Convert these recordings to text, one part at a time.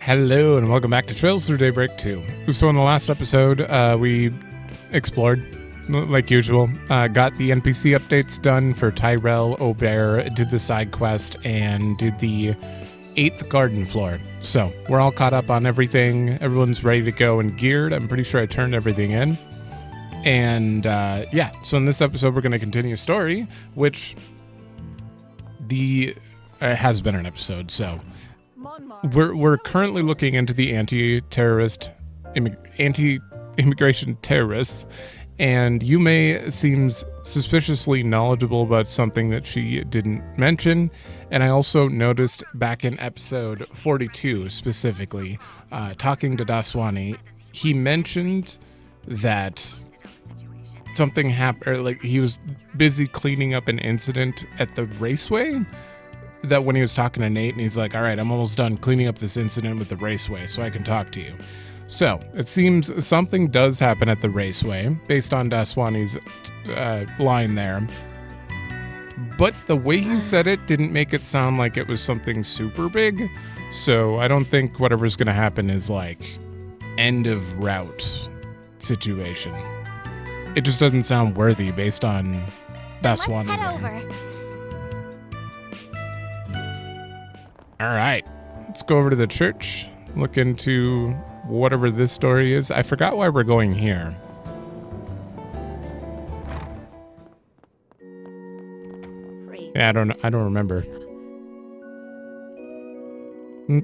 Hello and welcome back to Trails Through Daybreak II. So in the last episode, we explored, like usual, got the NPC updates done for Tyrell, Aubert, did the side quest, and did the 8th garden floor. So we're all caught up on everything. Everyone's ready to go and geared. I'm pretty sure I turned everything in. And yeah, so in this episode, we're going to continue story, which has been an episode, so... We're currently looking into the anti-immigration terrorists, and Yume seems suspiciously knowledgeable about something that she didn't mention. And I also noticed back in episode 42 specifically, talking to Daswani, he mentioned that something happened, or like he was busy cleaning up an incident at the raceway. That when he was talking to Nate, and he's like, all right, I'm almost done cleaning up this incident with the raceway so I can talk to you. So it seems something does happen at the raceway based on Daswani's line there. But the way he said it didn't make it sound like it was something super big. So I don't think whatever's going to happen is like end of route situation. It just doesn't sound worthy based on Daswani. Let's head over. All right, let's go over to the church, look into whatever this story is. I forgot why we're going here. Yeah, I don't remember.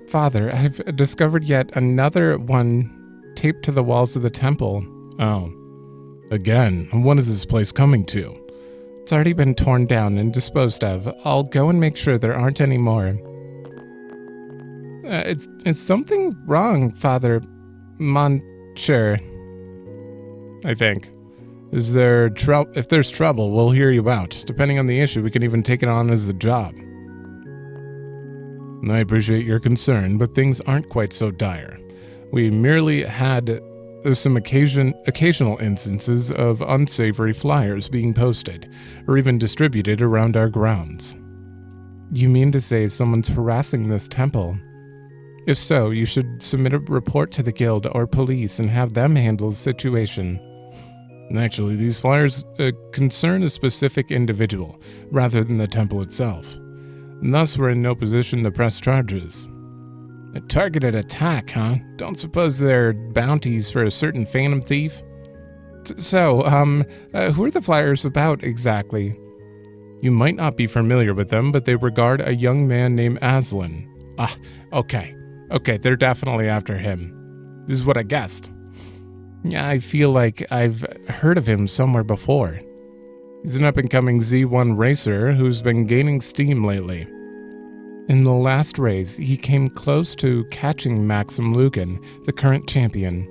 Father, I've discovered yet another one taped to the walls of the temple. Oh, again, when is this place coming to? It's already been torn down and disposed of. I'll go and make sure there aren't any more. It's something wrong, Father Monsieur, I think. If there's trouble, we'll hear you out. Depending on the issue, we can even take it on as a job. I appreciate your concern, but things aren't quite so dire. We merely had some occasional instances of unsavory flyers being posted, or even distributed around our grounds. You mean to say someone's harassing this temple? If so, you should submit a report to the guild or police and have them handle the situation. Actually, these flyers concern a specific individual, rather than the temple itself. And thus, we're in no position to press charges. A targeted attack, huh? Don't suppose they're bounties for a certain phantom thief? So, who are the flyers about exactly? You might not be familiar with them, but they regard a young man named Aslan. Ah, okay. Okay, they're definitely after him. This is what I guessed. Yeah, I feel like I've heard of him somewhere before. He's an up-and-coming Z1 racer who's been gaining steam lately. In the last race, he came close to catching Maxim Lugan, the current champion.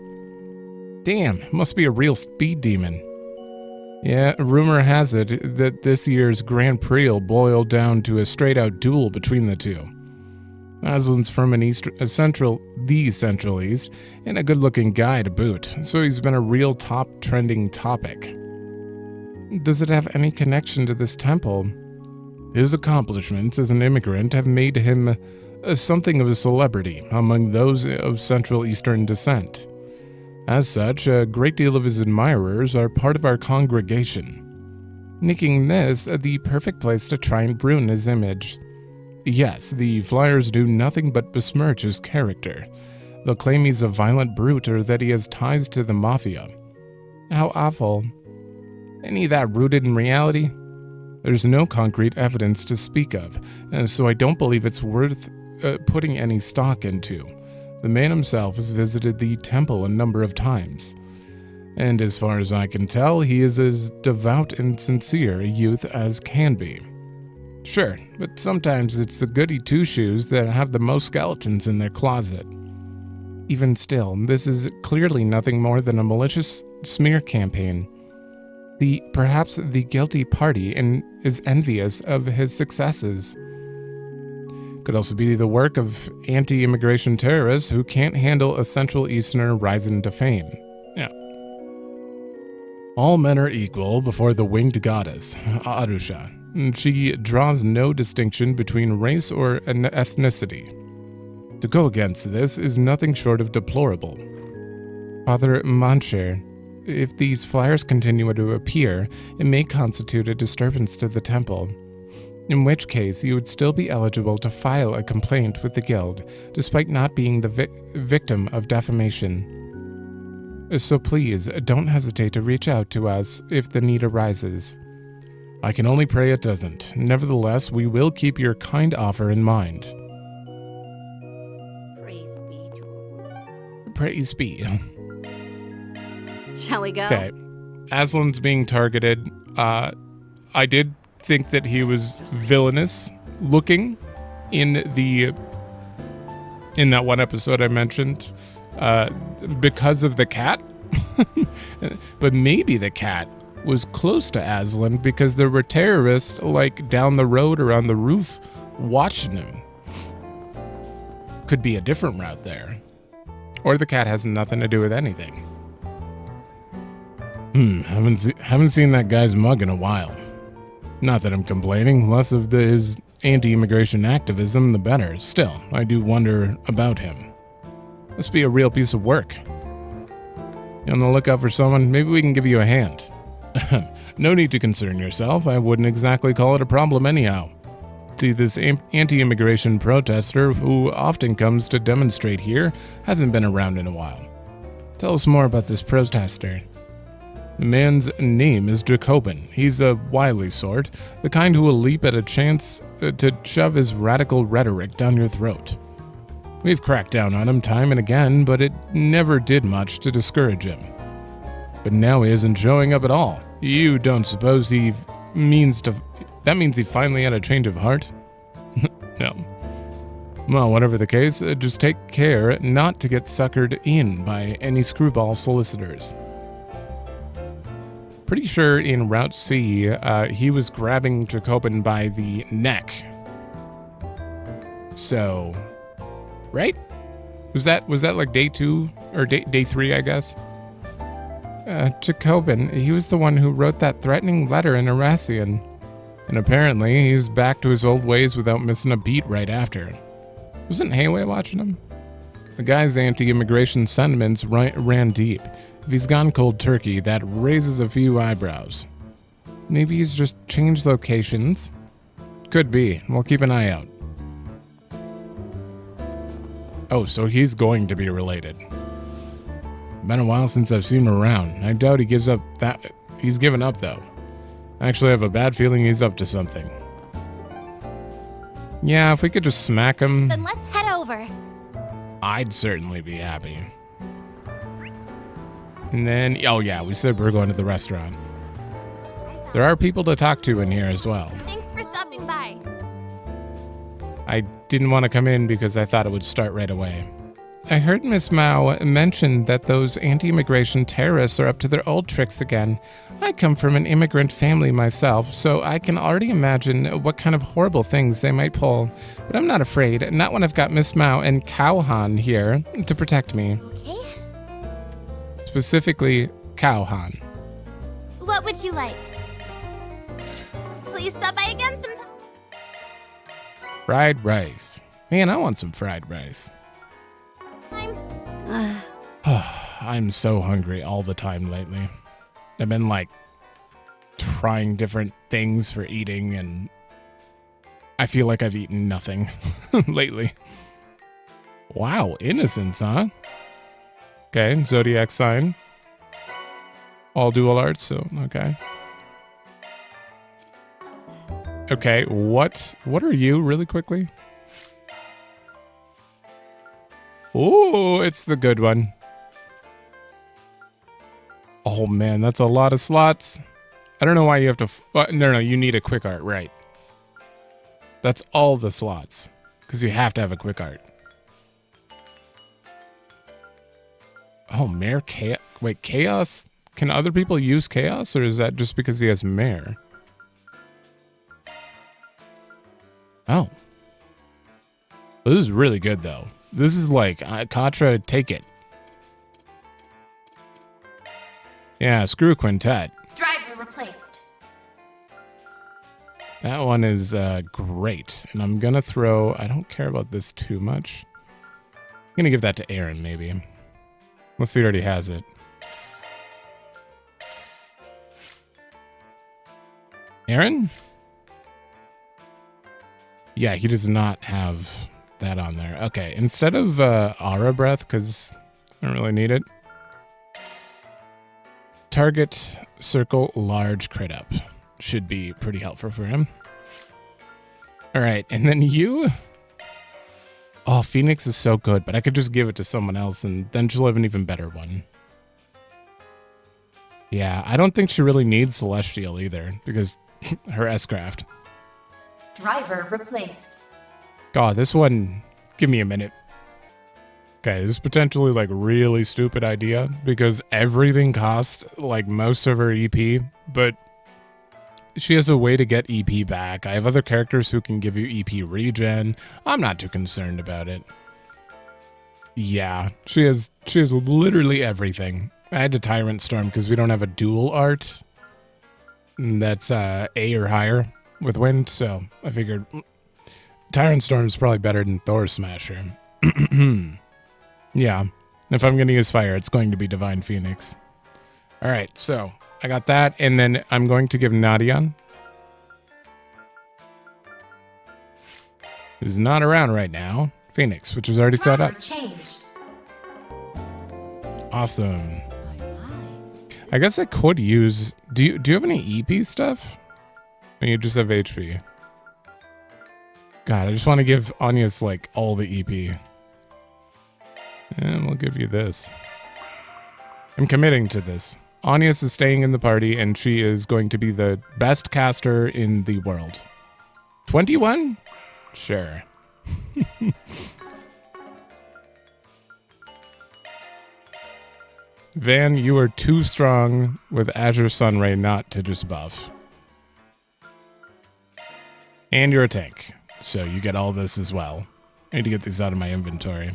Damn, must be a real speed demon. Yeah, rumor has it that this year's Grand Prix will boil down to a straight-out duel between the two. Aslan's from the Central East, and a good-looking guy to boot, so he's been a real top trending topic. Does it have any connection to this temple? His accomplishments as an immigrant have made him something of a celebrity among those of Central Eastern descent. As such, a great deal of his admirers are part of our congregation, making this the perfect place to try and ruin his image. Yes, the flyers do nothing but besmirch his character. They'll claim he's a violent brute or that he has ties to the mafia. How awful. Any of that rooted in reality? There's no concrete evidence to speak of, and so I don't believe it's worth putting any stock into. The man himself has visited the temple a number of times, and as far as I can tell, he is as devout and sincere a youth as can be. Sure, but sometimes it's the goody two-shoes that have the most skeletons in their closet. Even still, this is clearly nothing more than a malicious smear campaign. Perhaps the guilty party is envious of his successes. Could also be the work of anti-immigration terrorists who can't handle a Central Easterner rising to fame. Yeah. All men are equal before the winged goddess, Arusha. She draws no distinction between race or ethnicity. To go against this is nothing short of deplorable. Father Moncher, if these flyers continue to appear, it may constitute a disturbance to the temple, in which case you would still be eligible to file a complaint with the guild, despite not being the victim of defamation. So please, don't hesitate to reach out to us if the need arises. I can only pray it doesn't. Nevertheless, we will keep your kind offer in mind. Praise be to a Praise be. Shall we go? Okay. Aslan's being targeted. I did think that he was villainous looking in that one episode I mentioned because of the cat. But maybe the cat was close to Aslan because there were terrorists like down the road or on the roof watching him. Could be a different route there. Or the cat has nothing to do with anything. Haven't seen that guy's mug in a while. Not that I'm complaining, less of his anti-immigration activism, the better. Still, I do wonder about him. Must be a real piece of work. You on the lookout for someone? Maybe we can give you a hand. No need to concern yourself. I wouldn't exactly call it a problem anyhow. See, this anti-immigration protester, who often comes to demonstrate here, hasn't been around in a while. Tell us more about this protester. The man's name is Jacobin. He's a wily sort, the kind who will leap at a chance to shove his radical rhetoric down your throat. We've cracked down on him time and again, but it never did much to discourage him. But now he isn't showing up at all. You don't suppose that means he finally had a change of heart? No. Well, whatever the case, just take care not to get suckered in by any screwball solicitors. Pretty sure in Route C, he was grabbing Jacobin by the neck. So, right? Was that like day 2 or day 3, I guess? Jacobin, he was the one who wrote that threatening letter in Erasian. And apparently, he's back to his old ways without missing a beat right after. Wasn't Hayway watching him? The guy's anti-immigration sentiments ran deep. If he's gone cold turkey, that raises a few eyebrows. Maybe he's just changed locations? Could be. We'll keep an eye out. Oh, so he's going to be related. Been a while since I've seen him around. I doubt he gives up that. He's given up, though. I actually have a bad feeling he's up to something. Yeah, if we could just smack him... Then let's head over. I'd certainly be happy. And then, oh yeah, we said we're going to the restaurant. There are people to talk to in here as well. Thanks for stopping by. I didn't want to come in because I thought it would start right away. I heard Miss Mao mention that those anti-immigration terrorists are up to their old tricks again. I come from an immigrant family myself, so I can already imagine what kind of horrible things they might pull. But I'm not afraid, not when I've got Miss Mao and Cowhan here to protect me. Okay. Specifically, Cowhan. What would you like? Please stop by again sometime. Fried rice. Man, I want some fried rice. I'm so hungry all the time lately. I've been trying different things for eating, and I feel like I've eaten nothing lately. Wow, innocence, huh? Okay, zodiac sign. All dual arts, so okay. Okay, what are you really quickly? Ooh, it's the good one. Oh man, that's a lot of slots. I don't know why you have to... no, you need a quick art, right. That's all the slots, because you have to have a quick art. Oh, Mare Chaos. Wait, Chaos? Can other people use Chaos, or is that just because he has Mare? Oh. This is really good, though. This is like, Katra, take it. Yeah, screw Quintet. Driver replaced. That one is great. And I'm going to throw... I don't care about this too much. gonna give that to Aaron, maybe. Unless he already has it. Aaron? Yeah, he does not have that on there. Okay, instead of Aura Breath, because I don't really need it. Target circle large crit up. Should be pretty helpful for him. Alright, and then you... Oh, Phoenix is so good, but I could just give it to someone else and then she'll have an even better one. Yeah, I don't think she really needs Celestial either, because her S-Craft. Driver replaced. God, this one... Give me a minute. Okay, this is potentially like really stupid idea, because everything costs like most of her EP, but she has a way to get EP back. I have other characters who can give you EP regen. I'm not too concerned about it. Yeah, she has literally everything. I had to Tyrant Storm because we don't have a dual art that's A or higher with wind, so I figured Tyrant Storm is probably better than Thor Smasher. Yeah, if I'm going to use fire, it's going to be Divine Phoenix. All right, so I got that, and then I'm going to give Nadian, who's not around right now, Phoenix, which is already set up. Changed. Awesome. I guess I could use... Do you have any EP stuff? Or you just have HP? God, I just want to give Anya's, like, all the EP. And we'll give you this. I'm committing to this. Anya's is staying in the party, and she is going to be the best caster in the world. 21? Sure. Van, you are too strong with Azure Sunray not to just buff. And you're a tank, so you get all this as well. I need to get these out of my inventory.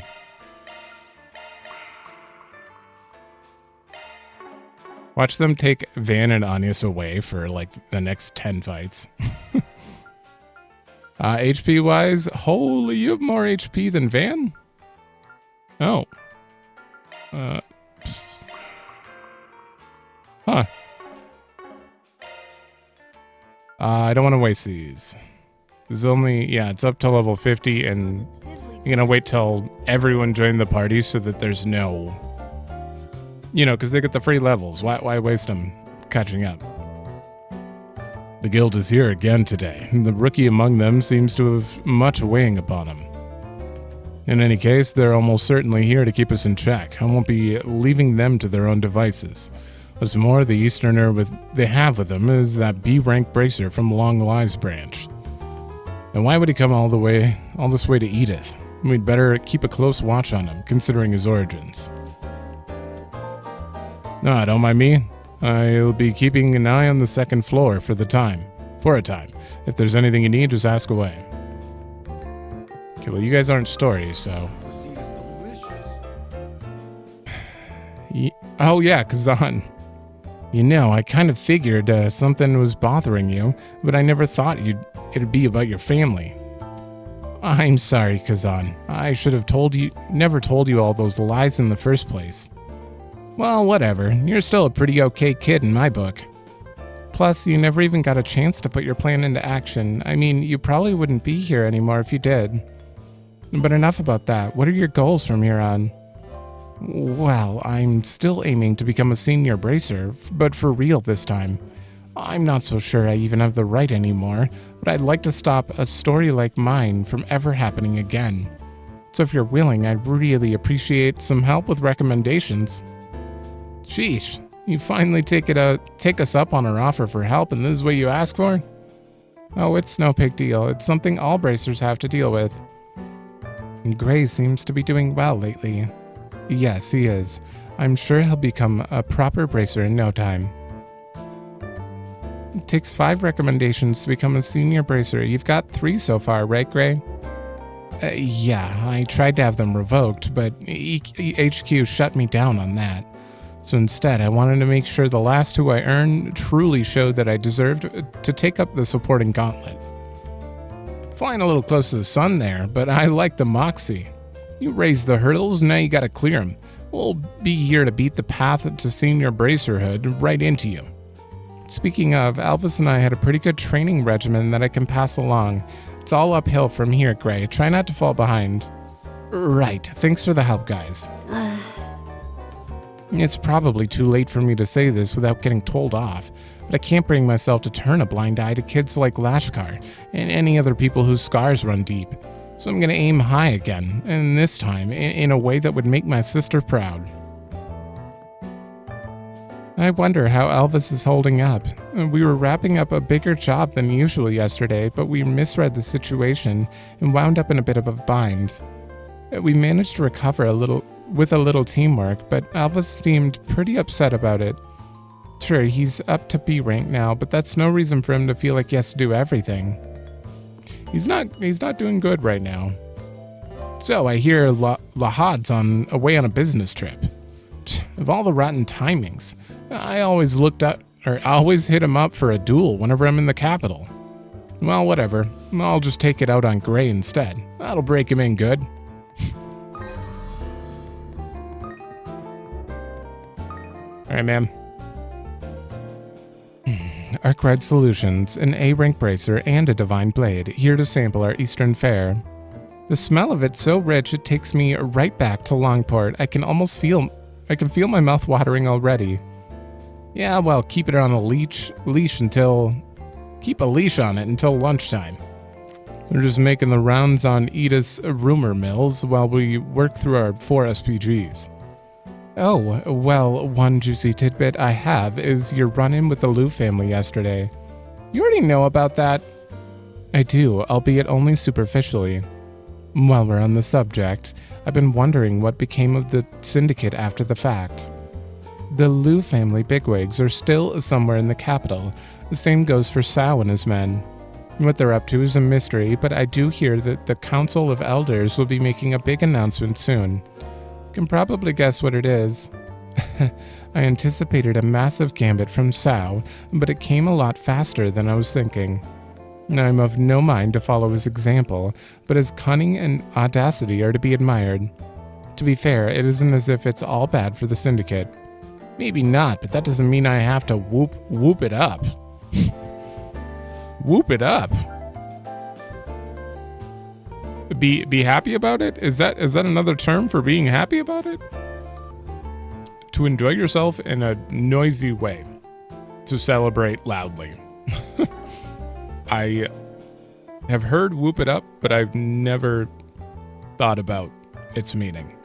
Watch them take Van and Anyas away for like the next 10 fights. HP wise, holy, you have more HP than Van? Oh. Huh. I don't want to waste these. There's only, yeah, it's up to level 50, and you're gonna wait till everyone join the party so that there's no... You know, because they get the free levels. Why waste them catching up? The guild is here again today. The rookie among them seems to have much weighing upon him. In any case, they're almost certainly here to keep us in check. I won't be leaving them to their own devices. What's more, the Easterner they have with them is that B-rank bracer from Long Lies branch. And why would he come all this way to Edith? We'd better keep a close watch on him, considering his origins. No, don't mind me. I'll be keeping an eye on the second floor for a time. If there's anything you need, just ask away. Okay, well, you guys aren't stories, so... Oh, yeah, Kazan. You know, I kind of figured something was bothering you, but I never thought it'd be about your family. I'm sorry, Kazan. I should have never told you all those lies in the first place. Well, whatever. You're still a pretty okay kid in my book. Plus, you never even got a chance to put your plan into action. I mean, you probably wouldn't be here anymore if you did. But enough about that. What are your goals from here on? Well, I'm still aiming to become a senior bracer, but for real this time. I'm not so sure I even have the right anymore, but I'd like to stop a story like mine from ever happening again. So if you're willing, I'd really appreciate some help with recommendations. Sheesh, you finally take us up on our offer for help, and this is what you ask for? Oh, it's no big deal. It's something all bracers have to deal with. And Gray seems to be doing well lately. Yes, he is. I'm sure he'll become a proper bracer in no time. It takes 5 recommendations to become a senior bracer. You've got 3 so far, right, Gray? Yeah, I tried to have them revoked, but HQ shut me down on that. So instead, I wanted to make sure the last 2 I earned truly showed that I deserved to take up the supporting gauntlet. Flying a little close to the sun there, but I like the moxie. You raised the hurdles, now you gotta clear them. We'll be here to beat the path to senior bracerhood right into you. Speaking of, Alvis and I had a pretty good training regimen that I can pass along. It's all uphill from here, Gray. Try not to fall behind. Right. Thanks for the help, guys. It's probably too late for me to say this without getting told off, but I can't bring myself to turn a blind eye to kids like Lashkar and any other people whose scars run deep. So I'm gonna aim high again, and this time in a way that would make my sister proud. I wonder how Elvis is holding up. We were wrapping up a bigger job than usual yesterday, but we misread the situation and wound up in a bit of a bind. We managed to recover with a little teamwork, but Elvis seemed pretty upset about it. Sure, he's up to B rank now, but that's no reason for him to feel like he has to do everything. He's not doing good right now. So I hear Lahad's away on a business trip. Of all the rotten timings, I always hit him up for a duel whenever I'm in the capital. Well, whatever. I'll just take it out on Gray instead. That'll break him in good. Alright, ma'am. Arkride Solutions, an A-rank bracer and a divine blade, here to sample our Eastern fare. The smell of it so rich it takes me right back to Longport. I can feel my mouth watering already. Yeah, well, keep a leash on it until lunchtime. We're just making the rounds on Edith's rumor mills while we work through our 4 SPGs. Oh, well, one juicy tidbit I have is your run-in with the Liu family yesterday. You already know about that? I do, albeit only superficially. While we're on the subject, I've been wondering what became of the syndicate after the fact. The Liu family bigwigs are still somewhere in the capital. The same goes for Sao and his men. What they're up to is a mystery, but I do hear that the Council of Elders will be making a big announcement soon. Can probably guess what it is. I anticipated a massive gambit from Sao, but it came a lot faster than I was thinking. I'm of no mind to follow his example, but his cunning and audacity are to be admired. To be fair, it isn't as if it's all bad for the syndicate. Maybe not, but that doesn't mean I have to whoop it up. Whoop it up. Be happy about it? Is that another term for being happy about it? To enjoy yourself in a noisy way. To celebrate loudly. I have heard whoop it up, but I've never thought about its meaning.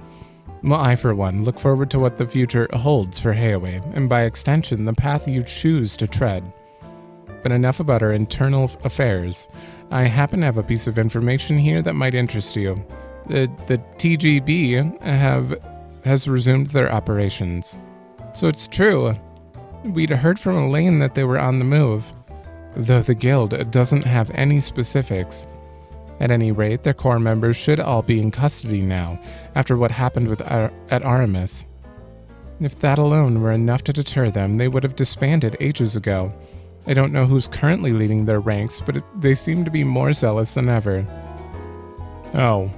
Well, I, for one, look forward to what the future holds for Heiaway, and by extension, the path you choose to tread. But enough about our internal affairs. I happen to have a piece of information here that might interest you. The TGB has resumed their operations. So it's true. We'd heard from Elaine that they were on the move, though the guild doesn't have any specifics. At any rate, their core members should all be in custody now, after what happened at Aramis. If that alone were enough to deter them, they would have disbanded ages ago. I don't know who's currently leading their ranks, but they seem to be more zealous than ever. Oh.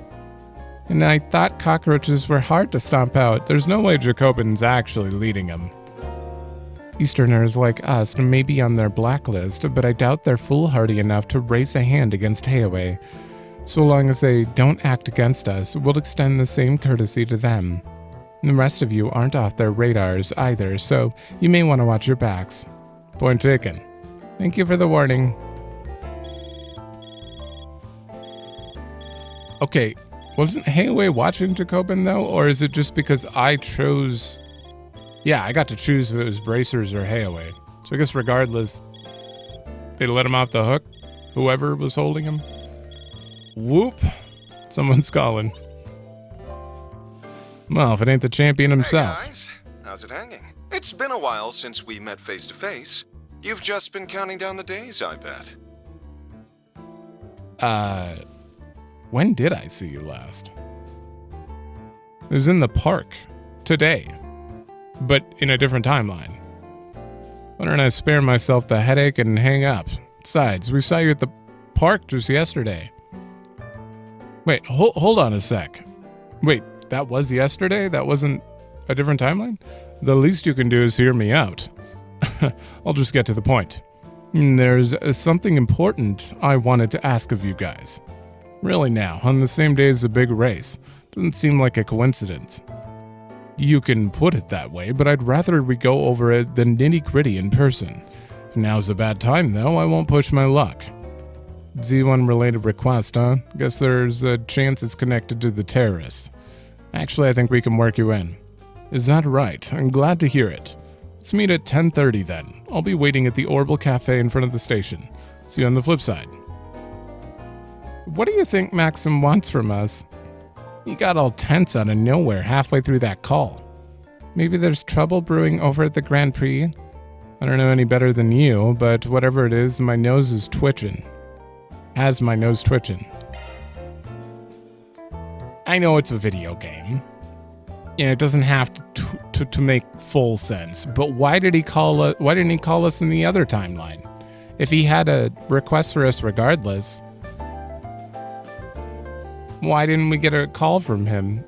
And I thought cockroaches were hard to stomp out. There's no way Jacobin's actually leading them. Easterners like us may be on their blacklist, but I doubt they're foolhardy enough to raise a hand against Heiaway. So long as they don't act against us, we'll extend the same courtesy to them. The rest of you aren't off their radars either, so you may want to watch your backs. Point taken. Thank you for the warning. Okay, wasn't Heiaway watching Jacobin though, or is it just because I chose... Yeah, I got to choose if it was Bracers or Heiaway. So I guess regardless, they let him off the hook, whoever was holding him. Whoop. Someone's calling. Well, if it ain't the champion himself. Hey guys, how's it hanging? It's been a while since we met face to face. You've just been counting down the days, I bet. When did I see you last? It was in the park. Today. But in a different timeline. Why don't I spare myself the headache and hang up? Besides, we saw you at the park just yesterday. Wait, hold on a sec. Wait, that was yesterday? That wasn't a different timeline? The least you can do is hear me out. I'll just get to the point. There's something important I wanted to ask of you guys. Really now, on the same day as a big race. Doesn't seem like a coincidence. You can put it that way, but I'd rather we go over it than nitty-gritty in person. If now's a bad time, though, I won't push my luck. Z1-related request, huh? Guess there's a chance it's connected to the terrorists. Actually, I think we can work you in. Is that right? I'm glad to hear it. Let's meet at 10:30 then. I'll be waiting at the Orbital Cafe in front of the station. See you on the flip side. What do you think Maxim wants from us? He got all tense out of nowhere halfway through that call. Maybe there's trouble brewing over at the Grand Prix? I don't know any better than you, but whatever it is, my nose is twitching. Has my nose twitching. I know it's a video game. And it doesn't have to make full sense, but why did he call us? Why didn't he call us in the other timeline? If he had a request for us regardless, why didn't we get a call from him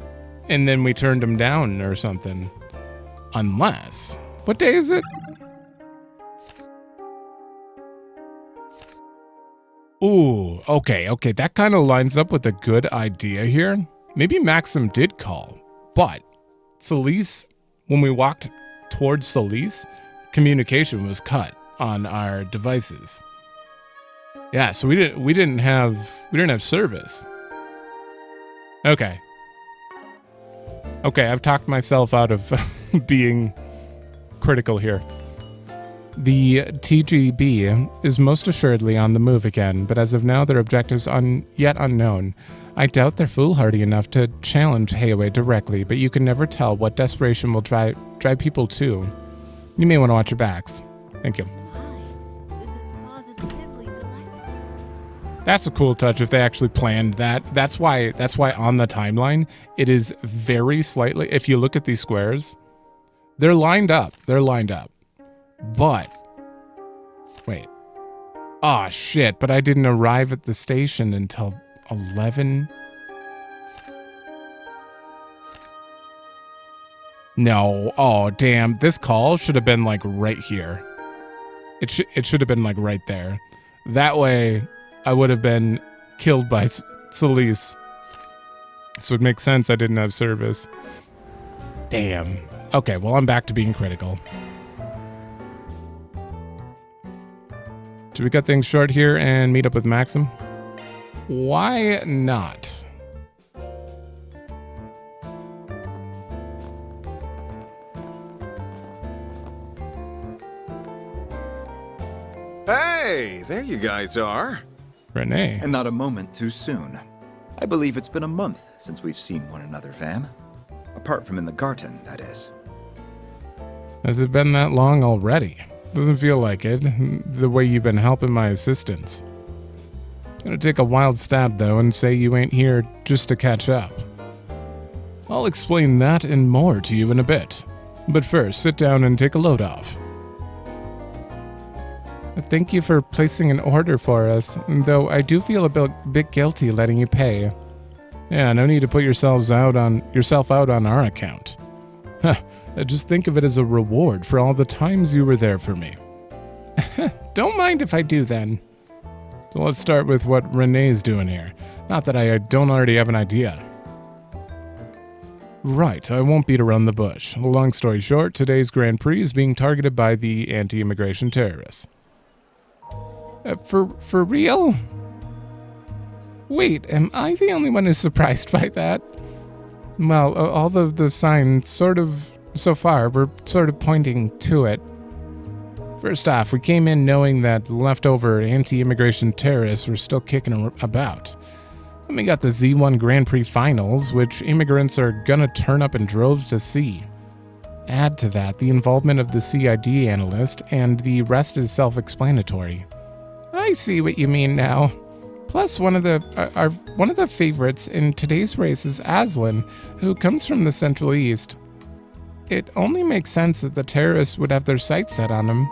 and then we turned him down or something? Unless, what day is it? Ooh, okay, that kind of lines up with a good idea here. Maybe Maxim did call, but Solis, when we walked towards Solis, communication was cut on our devices. Yeah, so we didn't have service. Okay, I've talked myself out of being critical here. The TGB is most assuredly on the move again, but as of now their objectives yet unknown. I doubt they're foolhardy enough to challenge Heiwei directly, but you can never tell what desperation will drive people to. You may want to watch your backs. Thank you. This is positively delightful. That's a cool touch if they actually planned that. That's why on the timeline, it is very slightly, if you look at these squares, they're lined up. But, wait. Oh shit, but I didn't arrive at the station until 11? No. Oh, damn. This call should have been like right here. It should have been like right there. That way, I would have been killed by Solis. So it makes sense I didn't have service. Damn. Okay, well, I'm back to being critical. Should we cut things short here and meet up with Maxim? Why not? Hey, there you guys are. Renee. And not a moment too soon. I believe it's been a month since we've seen one another, Van. Apart from in the garden, that is. Has it been that long already? Doesn't feel like it, the way you've been helping my assistants. Gonna take a wild stab, though, and say you ain't here just to catch up. I'll explain that and more to you in a bit. But first, sit down and take a load off. Thank you for placing an order for us, though I do feel a bit guilty letting you pay. Yeah, no need to put yourself out on our account. Huh, just think of it as a reward for all the times you were there for me. Don't mind if I do then. So let's start with what Renee's doing here. Not that I don't already have an idea. Right, I won't beat around the bush. Long story short, today's Grand Prix is being targeted by the anti-immigration terrorists. For real? Wait, am I the only one who's surprised by that? Well, all of the signs so far, we're sort of pointing to it. First off, we came in knowing that leftover anti-immigration terrorists were still kicking about. Then we got the Z1 Grand Prix finals, which immigrants are gonna turn up in droves to see. Add to that the involvement of the CID analyst, and the rest is self-explanatory. I see what you mean now. Plus, one of the favorites in today's race is Aslan, who comes from the Central East. It only makes sense that the terrorists would have their sights set on him.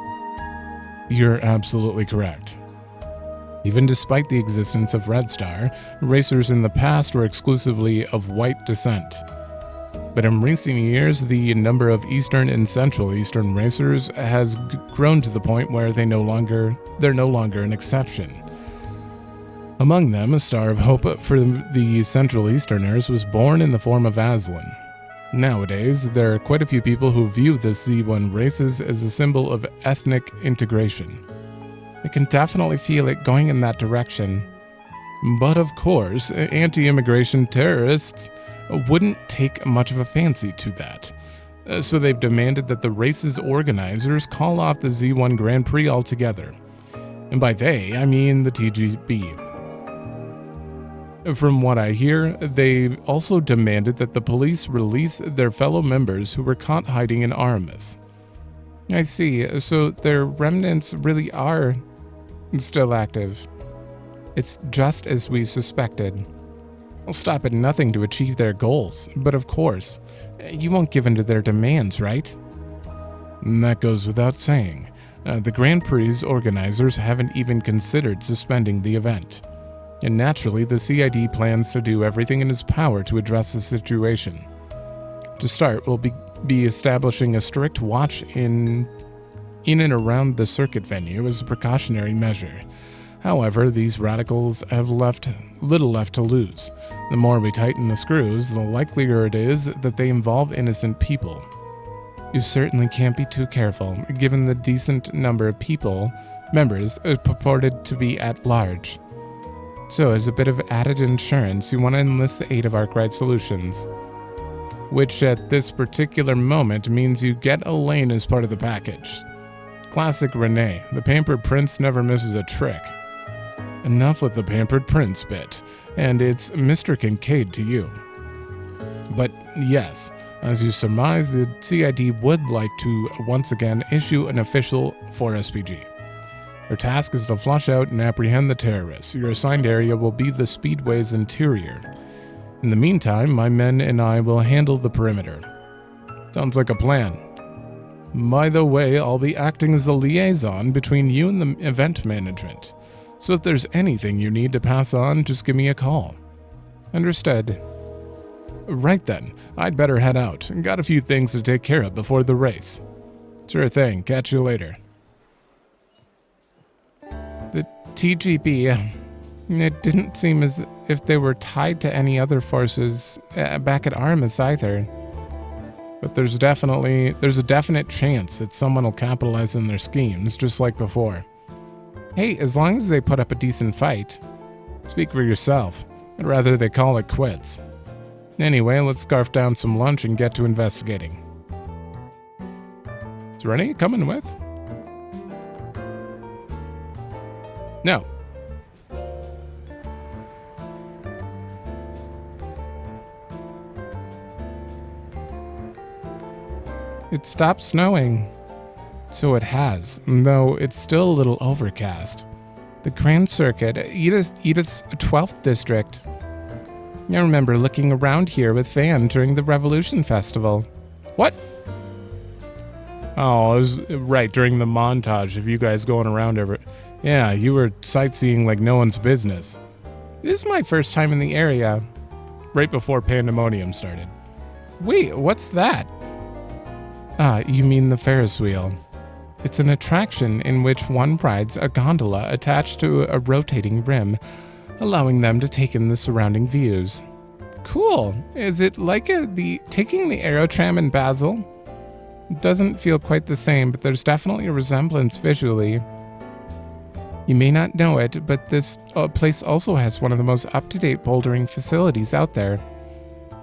You're absolutely correct. Even despite the existence of Red Star, racers in the past were exclusively of white descent. But in recent years, the number of Eastern and Central Eastern racers has grown to the point where they're no longer an exception. Among them, a star of hope for the Central Easterners was born in the form of Aslan. Nowadays, there are quite a few people who view the Z1 races as a symbol of ethnic integration. I can definitely feel it going in that direction. But of course, anti-immigration terrorists wouldn't take much of a fancy to that. So they've demanded that the race's organizers call off the Z1 Grand Prix altogether. And by they, I mean the TGB. From what I hear, they also demanded that the police release their fellow members who were caught hiding in Aramis. I see, so their remnants really are still active. It's just as we suspected. They'll stop at nothing to achieve their goals, but of course, you won't give in to their demands, right? And that goes without saying. The Grand Prix organizers haven't even considered suspending the event. And naturally, the CID plans to do everything in its power to address the situation. To start, we'll be establishing a strict watch in and around the circuit venue as a precautionary measure. However, these radicals have little left to lose. The more we tighten the screws, the likelier it is that they involve innocent people. You certainly can't be too careful, given the decent number of members purported to be at large. So, as a bit of added insurance, you want to enlist the aid of Arkride Solutions, which at this particular moment means you get Elaine as part of the package. Classic Renee, the pampered prince never misses a trick. Enough with the pampered prince bit, and it's Mr. Kincaid to you. But yes, as you surmise, the CID would like to once again issue an official for SPG. Your task is to flush out and apprehend the terrorists. Your assigned area will be the Speedway's interior. In the meantime, my men and I will handle the perimeter. Sounds like a plan. By the way, I'll be acting as the liaison between you and the event management. So if there's anything you need to pass on, just give me a call. Understood. Right then, I'd better head out. Got a few things to take care of before the race. Sure thing, catch you later. The TGB, it didn't seem as if they were tied to any other forces back at Aramis either. But there's a definite chance that someone will capitalize on their schemes, just like before. Hey, as long as they put up a decent fight. Speak for yourself. I'd rather they call it quits. Anyway, let's scarf down some lunch and get to investigating. Is Rennie coming with? No. It stopped snowing. So it has, though it's still a little overcast. The Grand Circuit, Edith's 12th district. I remember looking around here with Van during the Revolution Festival. What? Oh, it was right during the montage of you guys going around over. Yeah, you were sightseeing like no one's business. This is my first time in the area. Right before Pandemonium started. Wait, what's that? Ah, you mean the Ferris wheel. It's an attraction in which one rides a gondola attached to a rotating rim, allowing them to take in the surrounding views. Cool. Is it like taking the Aerotram in Basel? It doesn't feel quite the same, but there's definitely a resemblance visually. You may not know it, but this place also has one of the most up-to-date bouldering facilities out there.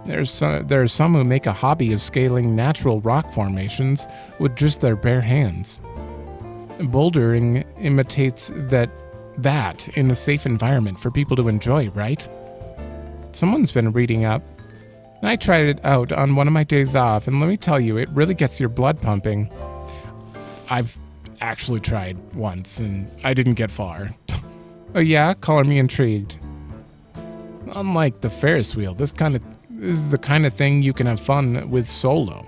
There are some who make a hobby of scaling natural rock formations with just their bare hands. Bouldering imitates that in a safe environment for people to enjoy, right? Someone's been reading up. I tried it out on one of my days off, and let me tell you, it really gets your blood pumping. I've actually tried once, and I didn't get far. Oh yeah? Color me intrigued. Unlike the Ferris wheel, this is the kind of thing you can have fun with solo.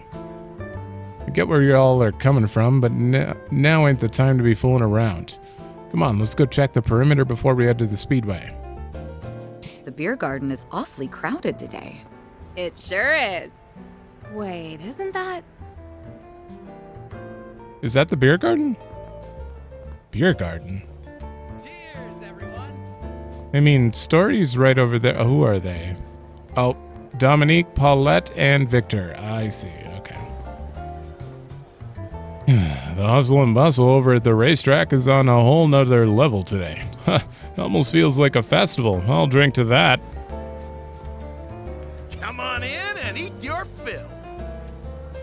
I get where you all are coming from, but now ain't the time to be fooling around. Come on, let's go check the perimeter before we head to the speedway. The beer garden is awfully crowded today. It sure is. Wait, isn't that? Is that the beer garden? Beer garden? Cheers, everyone. I mean, Story's right over there. Oh, who are they? Oh, Dominique, Paulette, and Victor. I see, okay. The hustle and bustle over at the racetrack is on a whole nother level today. It almost feels like a festival. I'll drink to that. Come on in and eat your fill.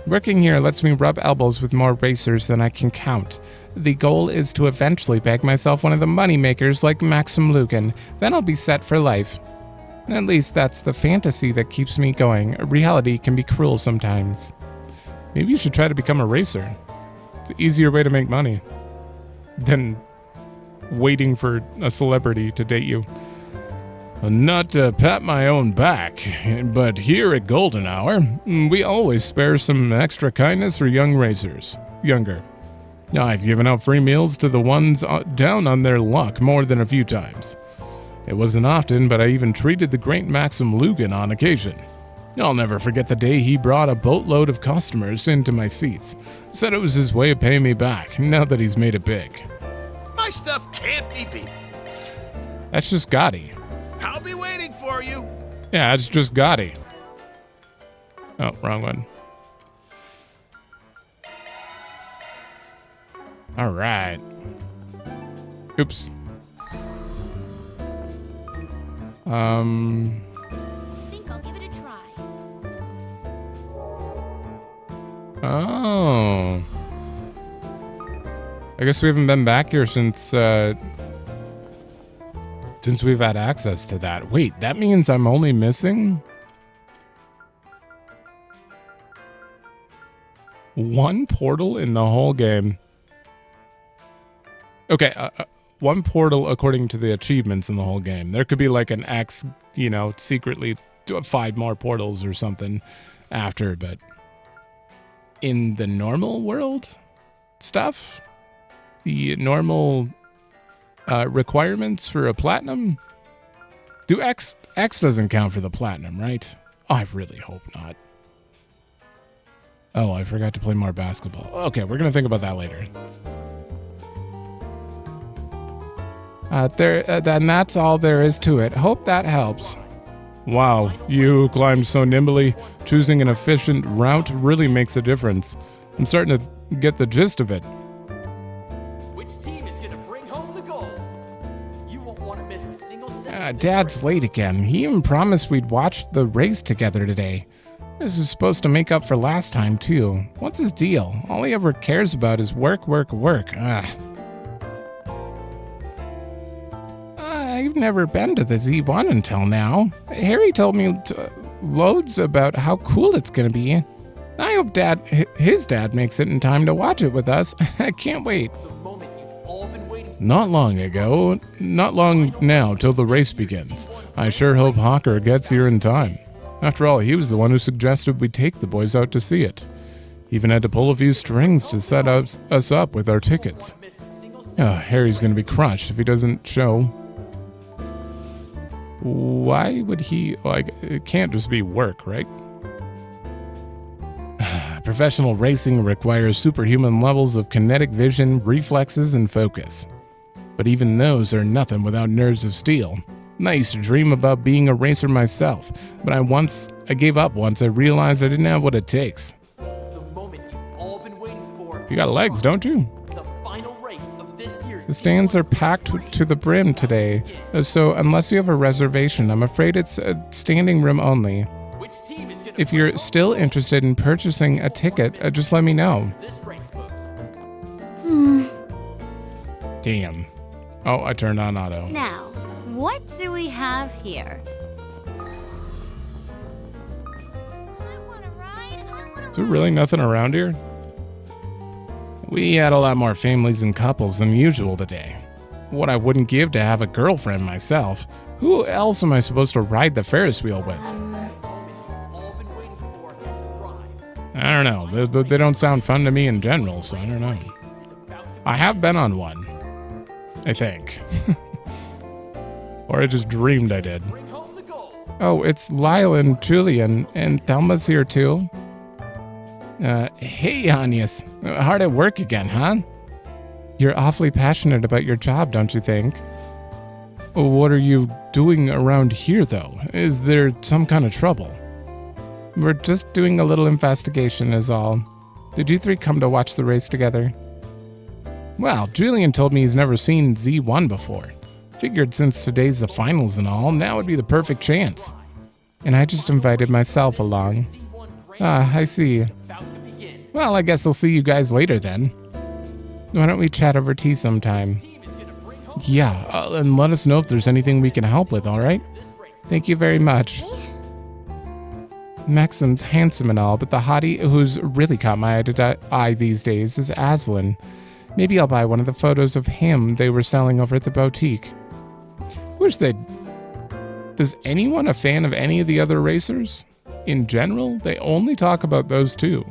Working here lets me rub elbows with more racers than I can count. The goal is to eventually bag myself one of the moneymakers like Maxim Lugan. Then I'll be set for life. At least that's the fantasy that keeps me going. Reality can be cruel sometimes. Maybe you should try to become a racer. It's an easier way to make money than waiting for a celebrity to date you. Not to pat my own back, but here at Golden Hour, we always spare some extra kindness for young racers. Younger. I've given out free meals to the ones down on their luck more than a few times. It wasn't often, but I even treated the great Maxim Lugan on occasion. I'll never forget the day he brought a boatload of customers into my seats. Said it was his way of paying me back, now that he's made it big. My stuff can't be beat. That's just Gotti. I'll be waiting for you. Yeah, it's just Gotti. Oh, wrong one. All right. Oops. I think I'll give it a try. Oh. I guess we haven't been back here since we've had access to that. Wait, that means I'm only missing one portal in the whole game. Okay, one portal according to the achievements in the whole game. There could be like an X, secretly 5 more portals or something after, but in the normal world stuff, the normal requirements for a platinum, do X doesn't count for the platinum, right? Oh, I really hope not. Oh, I forgot to play more basketball. Okay, we're gonna think about that later. Then that's all there is to it. Hope that helps. Wow, you climbed so nimbly. Choosing an efficient route really makes a difference. I'm starting to get the gist of it. Which team is going to bring home the gold? You won't want to miss a single second. Dad's late again. He even promised we'd watch the race together today. This is supposed to make up for last time, too. What's his deal? All he ever cares about is work, work, work. I've never been to the Z1 until now. Harry told me loads about how cool it's gonna be. I hope his dad makes it in time to watch it with us. I can't wait. The moment you've all been waiting for. Not long ago. Not long now till the race begins. I sure hope Hawker gets here in time. After all, he was the one who suggested we take the boys out to see it. Even had to pull a few strings to set us up with our tickets. Harry's gonna be crushed if he doesn't show. Why would he, it can't just be work, right? Professional racing requires superhuman levels of kinetic vision, reflexes, and focus. But even those are nothing without nerves of steel. I used to dream about being a racer myself, but I gave up once I realized I didn't have what it takes. The moment you've all been waiting for. You got legs, don't you? The final race of this year's. The stands are packed to the brim today, so unless you have a reservation, I'm afraid it's a standing room only. Which team is gonna If you're still interested in purchasing a ticket, just let me know. this race, folks? Damn. Oh, I turned on auto. Now, what do we have here? I want to ride. Is there really nothing around here? We had a lot more families and couples than usual today. What I wouldn't give to have a girlfriend myself. Who else am I supposed to ride the Ferris wheel with? All been waiting for has arrived. I don't know. They don't sound fun to me in general, so I don't know. I have been on one. I think. Or I just dreamed I did. Bring home the gold. Oh, it's Lyle and Julian, and Thelma's here too. Hey, Agnes. Hard at work again, huh? You're awfully passionate about your job, don't you think? What are you doing around here, though? Is there some kind of trouble? We're just doing a little investigation is all. Did you three come to watch the race together? Well, Julian told me he's never seen Z1 before. Figured since today's the finals and all, now would be the perfect chance. And I just invited myself along. Ah, I see. Well, I guess I'll see you guys later then. Why don't we chat over tea sometime? Yeah, and let us know if there's anything we can help with, alright? Thank you very much. Maxim's handsome and all, but the hottie who's really caught my eye these days is Aslan. Maybe I'll buy one of the photos of him they were selling over at the boutique. Wish they'd... Is anyone a fan of any of the other racers? In general, they only talk about those two.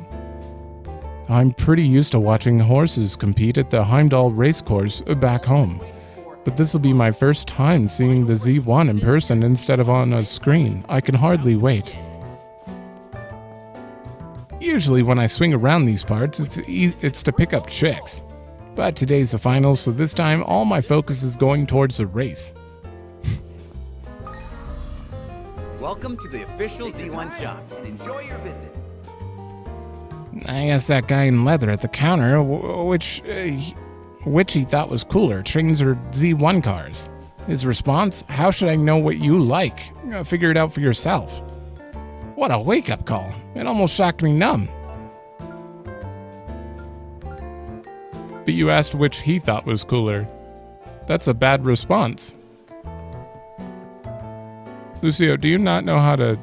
I'm pretty used to watching horses compete at the Heimdall racecourse back home. But this will be my first time seeing the Z1 in person instead of on a screen. I can hardly wait. Usually when I swing around these parts, it's to pick up chicks. But today's the finals, so this time all my focus is going towards the race. Welcome to the official Z1 shop, and enjoy your visit. I asked that guy in leather at the counter which he thought was cooler, trains or Z1 cars. His response, how should I know what you like? Figure it out for yourself. What a wake-up call. It almost shocked me numb. But you asked which he thought was cooler. That's a bad response. Lucio, do you not know how to...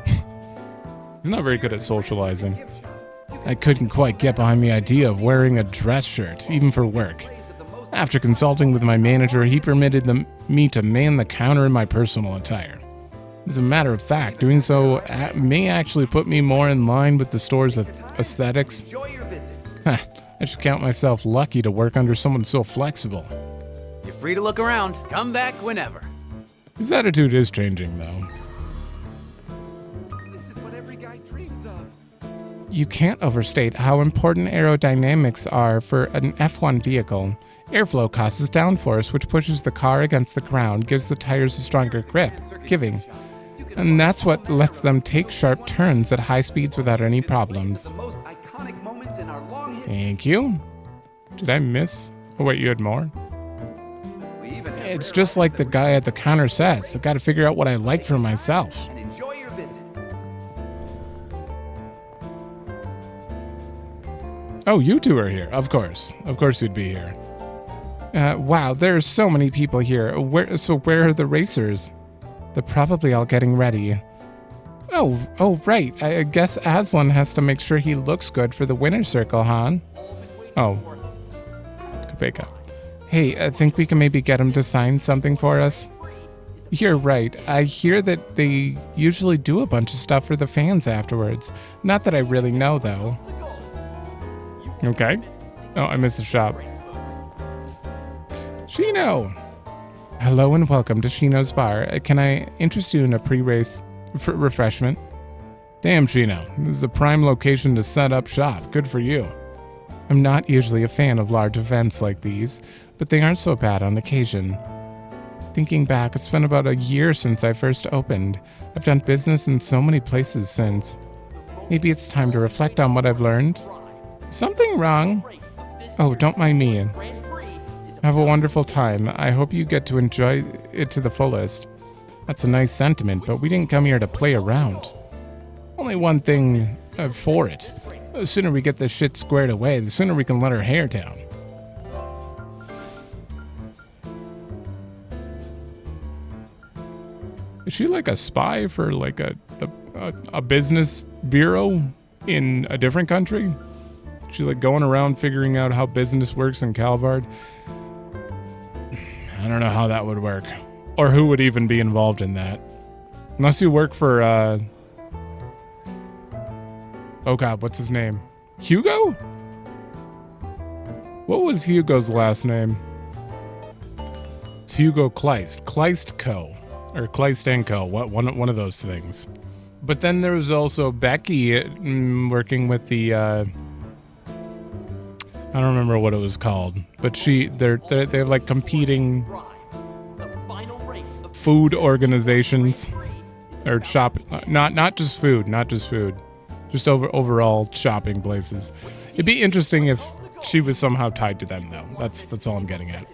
He's not very good at socializing. I couldn't quite get behind the idea of wearing a dress shirt, even for work. After consulting with my manager, he permitted me to man the counter in my personal attire. As a matter of fact, doing so may actually put me more in line with the store's aesthetics. I should count myself lucky to work under someone so flexible. You're free to look around. Come back whenever. His attitude is changing, though. This is what every guy dreams of. You can't overstate how important aerodynamics are for an F1 vehicle. Airflow causes downforce, which pushes the car against the ground, gives the tires a stronger grip, and that's what lets them take sharp turns at high speeds without any problems. Thank you. Did I miss? Oh wait, you had more? It's just like the guy at the counter says. I've got to figure out what I like for myself. Oh, you two are here. Of course. Of course you'd be here. Wow, there's so many people here. Where are the racers? They're probably all getting ready. Oh, right. I guess Aslan has to make sure he looks good for the winner's circle, huh? Oh. Kabeka. Hey, I think we can maybe get him to sign something for us. You're right. I hear that they usually do a bunch of stuff for the fans afterwards. Not that I really know, though. Okay. Oh, I missed the shop. Shino! Hello and welcome to Shino's Bar. Can I interest you in a pre-race refreshment? Damn, Shino. This is a prime location to set up shop. Good for you. I'm not usually a fan of large events like these, but they aren't so bad on occasion. Thinking back, it's been about a year since I first opened. I've done business in so many places since. Maybe it's time to reflect on what I've learned. Something wrong? Oh, don't mind me. Have a wonderful time. I hope you get to enjoy it to the fullest. That's a nice sentiment, but we didn't come here to play around. Only one thing for it. The sooner we get this shit squared away, the sooner we can let our hair down. Is she like a spy for like a business bureau in a different country? She's like going around figuring out how business works in Calvard. I don't know how that would work. Or who would even be involved in that. Unless you work for, oh god, what's his name? Hugo? What was Hugo's last name? It's Hugo Kleist. Kleist Co. Or Kleist & Co. One of those things. But then there was also Becky working with the... I don't remember what it was called. But they're like competing food organizations. Or shop... Not just food. Just overall shopping places. It'd be interesting if she was somehow tied to them, though. That's all I'm getting at.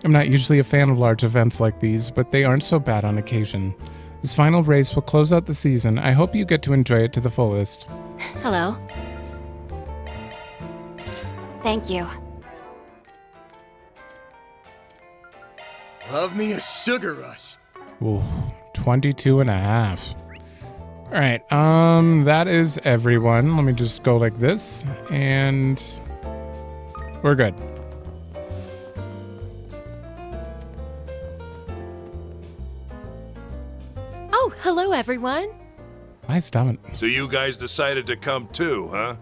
I'm not usually a fan of large events like these, but they aren't so bad on occasion. This final race will close out the season. I hope you get to enjoy it to the fullest. Hello. Thank you. Love me a sugar rush. Ooh, 22 and a half. All right, that is everyone. Let me just go like this, and we're good. Oh, hello, everyone. Nice, Dominic. So you guys decided to come too, huh?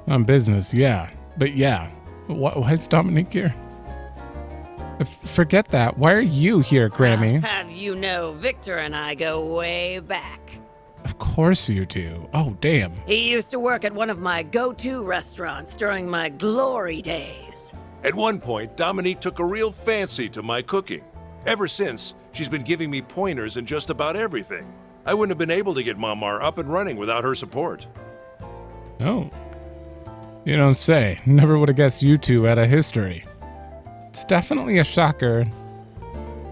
On business, yeah. But yeah, why is Dominique here? Forget that. Why are you here, Grammy? I'll have you know, Victor and I go way back. Of course you do. Oh, damn. He used to work at one of my go-to restaurants during my glory days. At one point, Dominique took a real fancy to my cooking. Ever since, she's been giving me pointers in just about everything. I wouldn't have been able to get Mamar up and running without her support. Oh. You don't say. Never would have guessed you two had a history. It's definitely a shocker.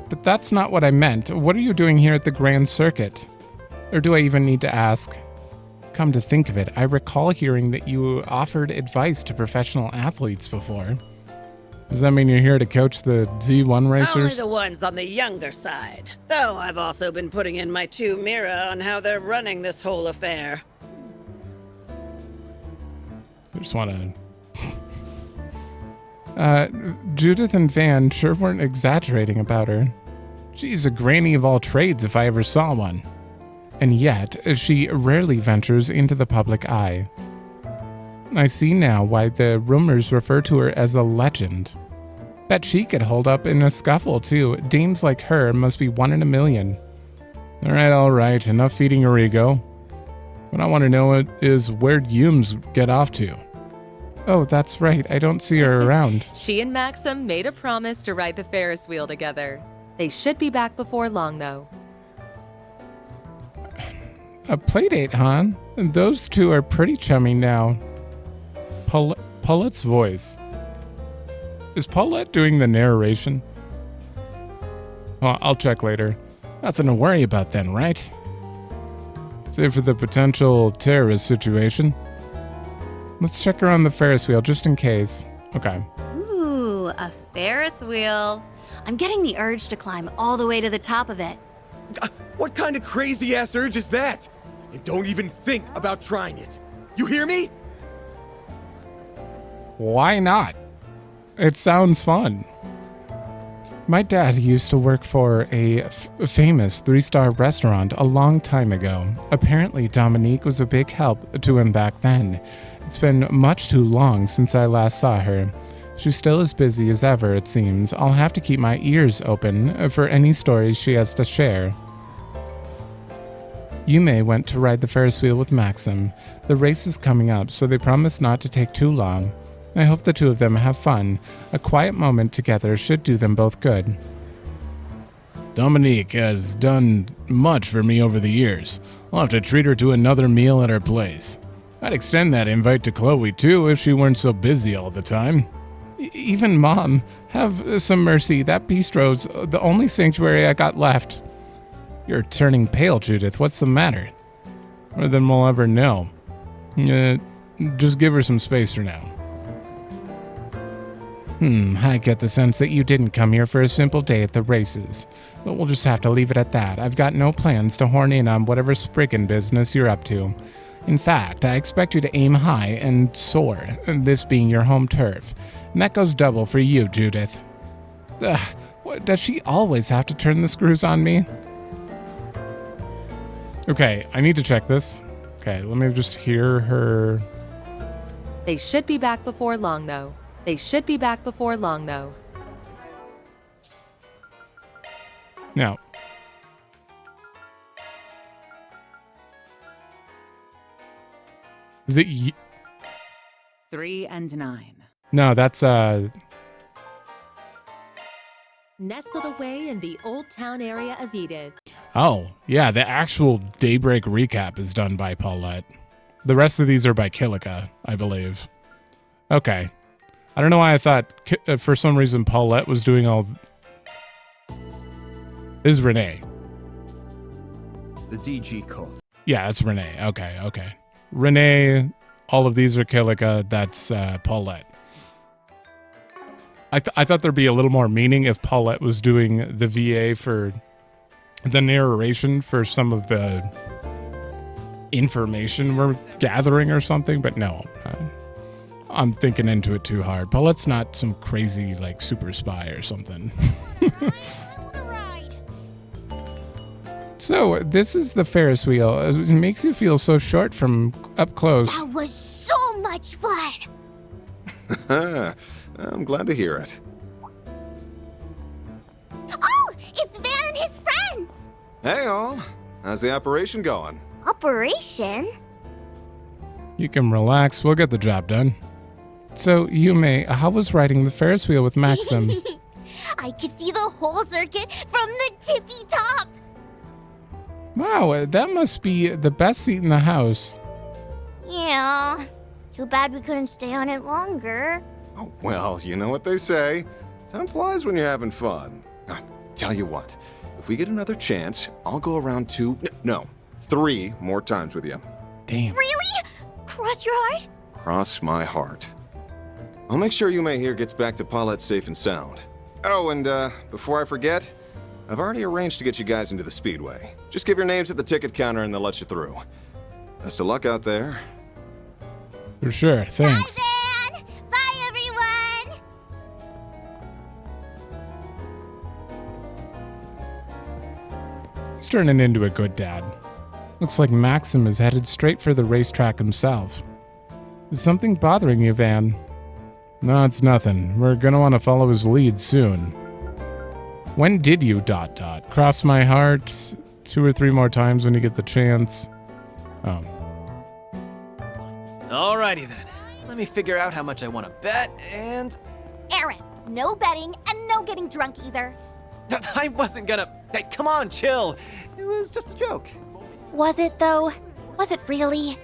But that's not what I meant. What are you doing here at the Grand Circuit? Or do I even need to ask? Come to think of it, I recall hearing that you offered advice to professional athletes before. Does that mean you're here to coach the Z1 racers? Only the ones on the younger side. Though I've also been putting in my 2 mira on how they're running this whole affair. I just want to... Judith and Van sure weren't exaggerating about her. She's a granny of all trades if I ever saw one. And yet, she rarely ventures into the public eye. I see now why the rumors refer to her as a legend. Bet she could hold up in a scuffle, too. Dames like her must be 1 in a million. All right, enough feeding her ego. What I want to know is where'd Humes get off to? Oh, that's right, I don't see her around. She and Maxim made a promise to ride the Ferris wheel together. They should be back before long, though. A playdate, huh? Those two are pretty chummy now. Paulette's voice. Is Paulette doing the narration? Well, I'll check later. Nothing to worry about then, right? Save for the potential terrorist situation. Let's check her on the Ferris wheel just in case. Okay. Ooh, a Ferris wheel. I'm getting the urge to climb all the way to the top of it. What kind of crazy-ass urge is that? And don't even think about trying it. You hear me? Why not? It sounds fun. My dad used to work for a famous 3-star restaurant a long time ago. Apparently, Dominique was a big help to him back then. It's been much too long since I last saw her. She's still as busy as ever, it seems. I'll have to keep my ears open for any stories she has to share. Yume went to ride the Ferris wheel with Maxim. The race is coming up, so they promised not to take too long. I hope the two of them have fun. A quiet moment together should do them both good. Dominique has done much for me over the years. I'll have to treat her to another meal at her place. I'd extend that invite to Chloe, too, if she weren't so busy all the time. Even Mom, have some mercy. That bistro's the only sanctuary I got left. You're turning pale, Judith. What's the matter? More than we'll ever know. Just give her some space for now. I get the sense that you didn't come here for a simple day at the races. But we'll just have to leave it at that. I've got no plans to horn in on whatever spriggan business you're up to. In fact, I expect you to aim high and soar, this being your home turf. And that goes double for you, Judith. Does she always have to turn the screws on me? Okay, I need to check this. Okay, let me just hear her. They should be back before long, though. Now, is it? 3 and 9. No, that's Nestled away in the old town area of Edith. Oh, yeah, the actual Daybreak recap is done by Paulette. The rest of these are by Killica, I believe. Okay. I don't know why I thought, for some reason, Paulette was doing all... This is Renee. The DG cult. Yeah, that's Renee. Okay. Renee, all of these are Killica, that's Paulette. I thought there'd be a little more meaning if Paulette was doing the VA for the narration for some of the information we're gathering or something, but no. I'm thinking into it too hard. Paulette's not some crazy, like, super spy or something. So, this is the Ferris wheel. It makes you feel so short from up close. That was so much fun! I'm glad to hear it. Oh, it's Van and his friends! Hey, all. How's the operation going? Operation? You can relax. We'll get the job done. So, Yume, how was riding the Ferris wheel with Maxim? I could see the whole circuit from the tippy top! Wow, that must be the best seat in the house. Yeah. Too bad we couldn't stay on it longer. Oh, well, you know what they say. Time flies when you're having fun. Tell you what, if we get another chance, I'll go around 3 more times with you. Damn. Really? Cross your heart? Cross my heart. I'll make sure Yume here gets back to Paulette safe and sound. Oh, and before I forget, I've already arranged to get you guys into the Speedway. Just give your names at the ticket counter and they'll let you through. Best of luck out there. For sure, thanks. Bye, Van! Bye, everyone! He's turning into a good dad. Looks like Maxim is headed straight for the racetrack himself. Is something bothering you, Van? No, it's nothing. We're gonna want to follow his lead soon. When did you ... cross my heart 2 or 3 more times when you get the chance? Oh. Alrighty then. Let me figure out how much I want to bet and... Aaron, no betting and no getting drunk either. I wasn't gonna... Hey, come on, chill. It was just a joke. Was it, though? Was it really?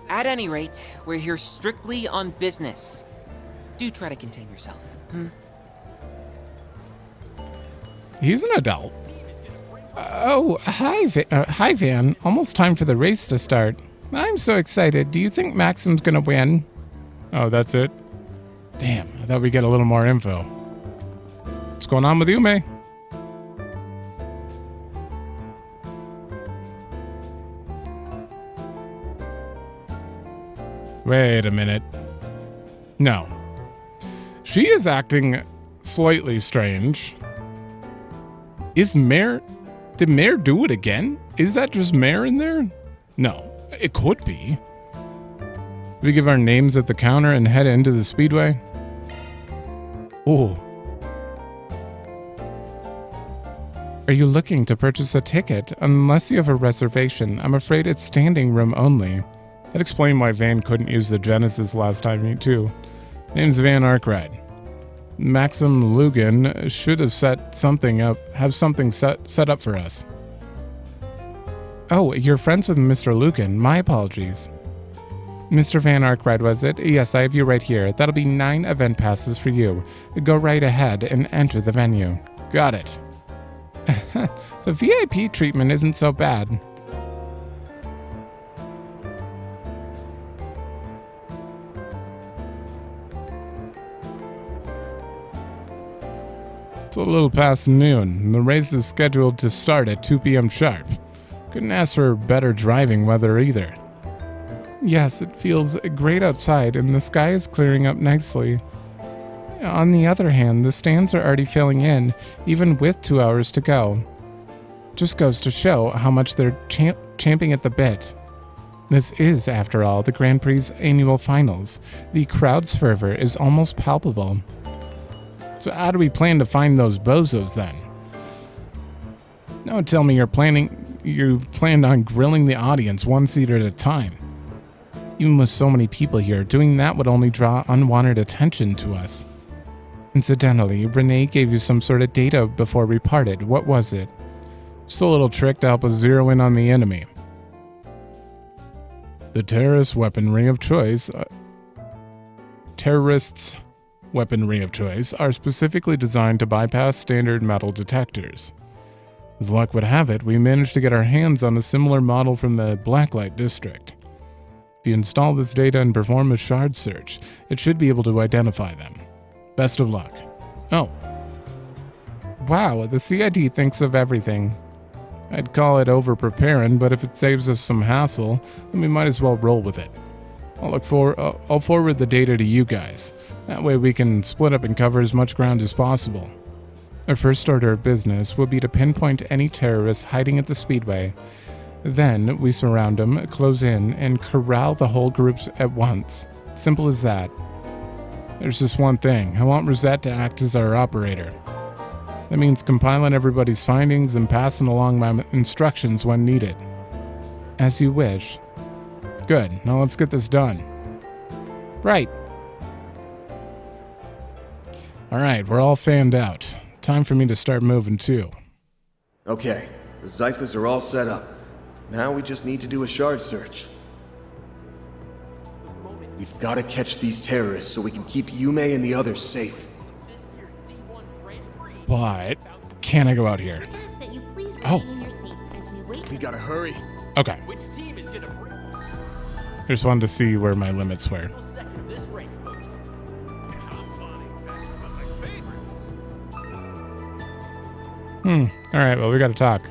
At any rate, we're here strictly on business. Do try to contain yourself. He's an adult. Oh, hi, Van. Almost time for the race to start. I'm so excited. Do you think Maxim's gonna win? Oh, that's it? Damn, I thought we'd get a little more info. What's going on with you, May? Wait a minute. No. She is acting slightly strange. Did Mare do it again? Is that just Mare in there? No, it could be. We give our names at the counter and head into the Speedway? Oh. Are you looking to purchase a ticket? Unless you have a reservation, I'm afraid it's standing room only. That explained why Van couldn't use the Genesis last time, too. Name's Van Arkride. Maxim Lugan should have set something set up for us. Oh, you're friends with Mr. Lugan. My apologies. Mr. Van Arkride, was it? Yes, I have you right here. That'll be 9 event passes for you. Go right ahead and enter the venue. Got it. The VIP treatment isn't so bad. It's a little past noon, and the race is scheduled to start at 2 p.m. sharp. Couldn't ask for better driving weather either. Yes, it feels great outside, and the sky is clearing up nicely. On the other hand, the stands are already filling in, even with 2 hours to go. Just goes to show how much they're champing at the bit. This is, after all, the Grand Prix annual finals. The crowd's fervor is almost palpable. So how do we plan to find those bozos then? Don't tell me you planned on grilling the audience one seat at a time. Even with so many people here, doing that would only draw unwanted attention to us. Incidentally, Renee gave you some sort of data before we parted. What was it? Just a little trick to help us zero in on the enemy. The terrorists' weaponry of choice are specifically designed to bypass standard metal detectors. As luck would have it, we managed to get our hands on a similar model from the Blacklight district. If you install this data and perform a shard search, it should be able to identify them. Best of luck. Oh. Wow, the CID thinks of everything. I'd call it over-preparing, but if it saves us some hassle, then we might as well roll with it. I'll forward the data to you guys. That way we can split up and cover as much ground as possible. Our first order of business will be to pinpoint any terrorists hiding at the Speedway. Then we surround them, close in, and corral the whole group at once. Simple as that. There's just one thing. I want Rosette to act as our operator. That means compiling everybody's findings and passing along my instructions when needed. As you wish. Good. Now let's get this done. Right. Alright, we're all fanned out. Time for me to start moving too. Okay, the Zyphas are all set up. Now we just need to do a shard search. We've got to catch these terrorists so we can keep Yume and the others safe. But can I go out here? Oh. We gotta hurry. Okay. Just wanted to see where my limits were. Alright, well, we gotta talk.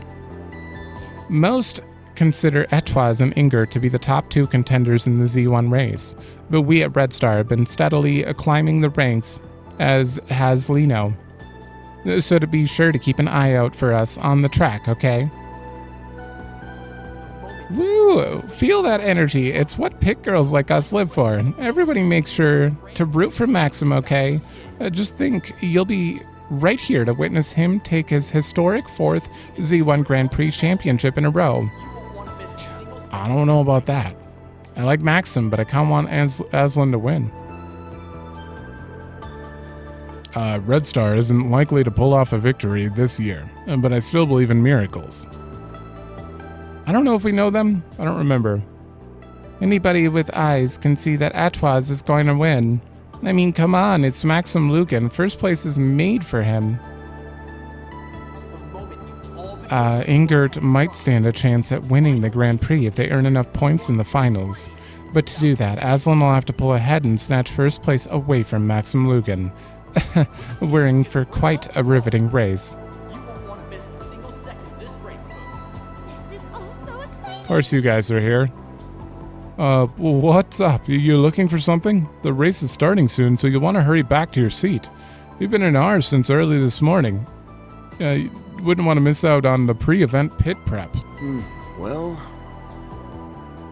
Most consider Etoise and Inger to be the top two contenders in the Z1 race, but we at Red Star have been steadily climbing the ranks, as has Lino. So to be sure to keep an eye out for us on the track, okay? Woo! Feel that energy. It's what pit girls like us live for. Everybody makes sure to root for Maxim, okay? Just think, you'll be right here to witness him take his historic 4th Z1 Grand Prix championship in a row. I don't know about that. I like Maxim, but I kind of want Aslan to win. Red Star isn't likely to pull off a victory this year, but I still believe in miracles. I don't know if we know them. I don't remember. Anybody with eyes can see that Etoise is going to win. I mean, come on, it's Maxim Lucan. First place is made for him. Ingert might stand a chance at winning the Grand Prix if they earn enough points in the finals. But to do that, Aslan will have to pull ahead and snatch first place away from Maxim Lucan. We're in for quite a riveting race. Of course you guys are here. What's up? You looking for something? The race is starting soon, so you'll want to hurry back to your seat. We've been in ours since early this morning. You wouldn't want to miss out on the pre-event pit prep. Well...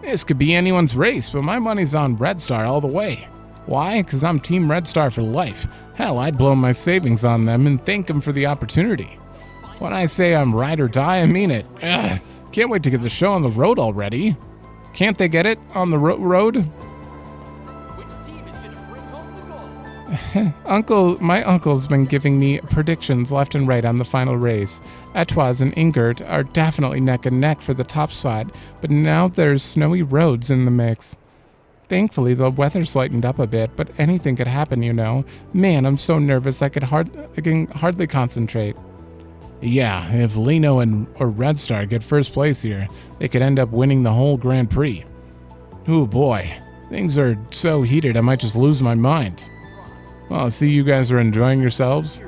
This could be anyone's race, but my money's on Red Star all the way. Why? Because I'm Team Red Star for life. Hell, I'd blow my savings on them and thank them for the opportunity. When I say I'm ride or die, I mean it. Ugh, can't wait to get the show on the road already. Can't they get it on the road? My uncle's been giving me predictions left and right on the final race. Etoise and Ingert are definitely neck and neck for the top spot, but now there's snowy roads in the mix. Thankfully, the weather's lightened up a bit, but anything could happen, you know. Man, I'm so nervous I can hardly concentrate. Yeah, if Lino or Red Star get first place here, they could end up winning the whole Grand Prix. Ooh boy, things are so heated I might just lose my mind. Well, I see you guys are enjoying yourselves.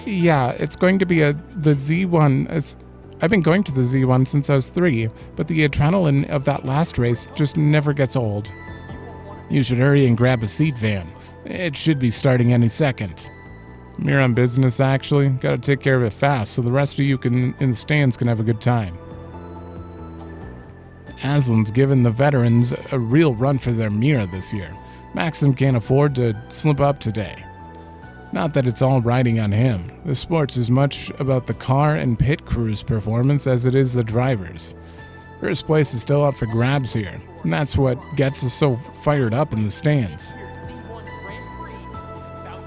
Yeah, it's going to be the Z1. I've been going to the Z1 since I was 3, but the adrenaline of that last race just never gets old. You should hurry and grab a seat, Van. It should be starting any second. I'm here on business, actually. Gotta take care of it fast so the rest of you in the stands can have a good time. Aslan's given the veterans a real run for their Mira this year. Maxim can't afford to slip up today. Not that it's all riding on him. The sport's as much about the car and pit crew's performance as it is the driver's. First place is still up for grabs here, and that's what gets us so fired up in the stands.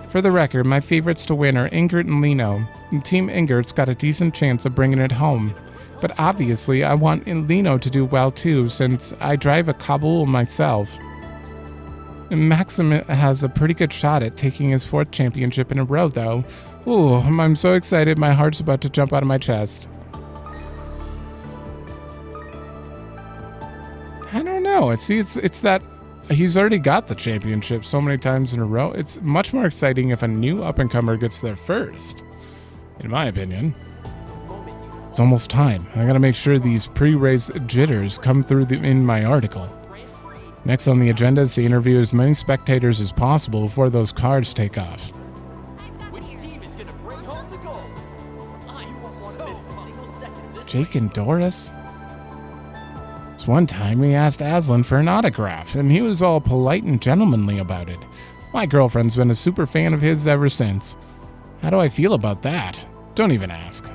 For the record, my favorites to win are Ingrid and Lino, and Team Ingrid's got a decent chance of bringing it home. But obviously, I want Lino to do well too, since I drive a Kabul myself. And Maxim has a pretty good shot at taking his 4th championship in a row, though. Ooh, I'm so excited, my heart's about to jump out of my chest. I don't know. It's that he's already got the championship so many times in a row. It's much more exciting if a new up-and-comer gets there first, in my opinion. It's almost time. I gotta make sure these pre-race jitters come through in my article. Next on the agenda is to interview as many spectators as possible before those cars take off. Jake and Doris? This one time we asked Aslan for an autograph, and he was all polite and gentlemanly about it. My girlfriend's been a super fan of his ever since. How do I feel about that? Don't even ask.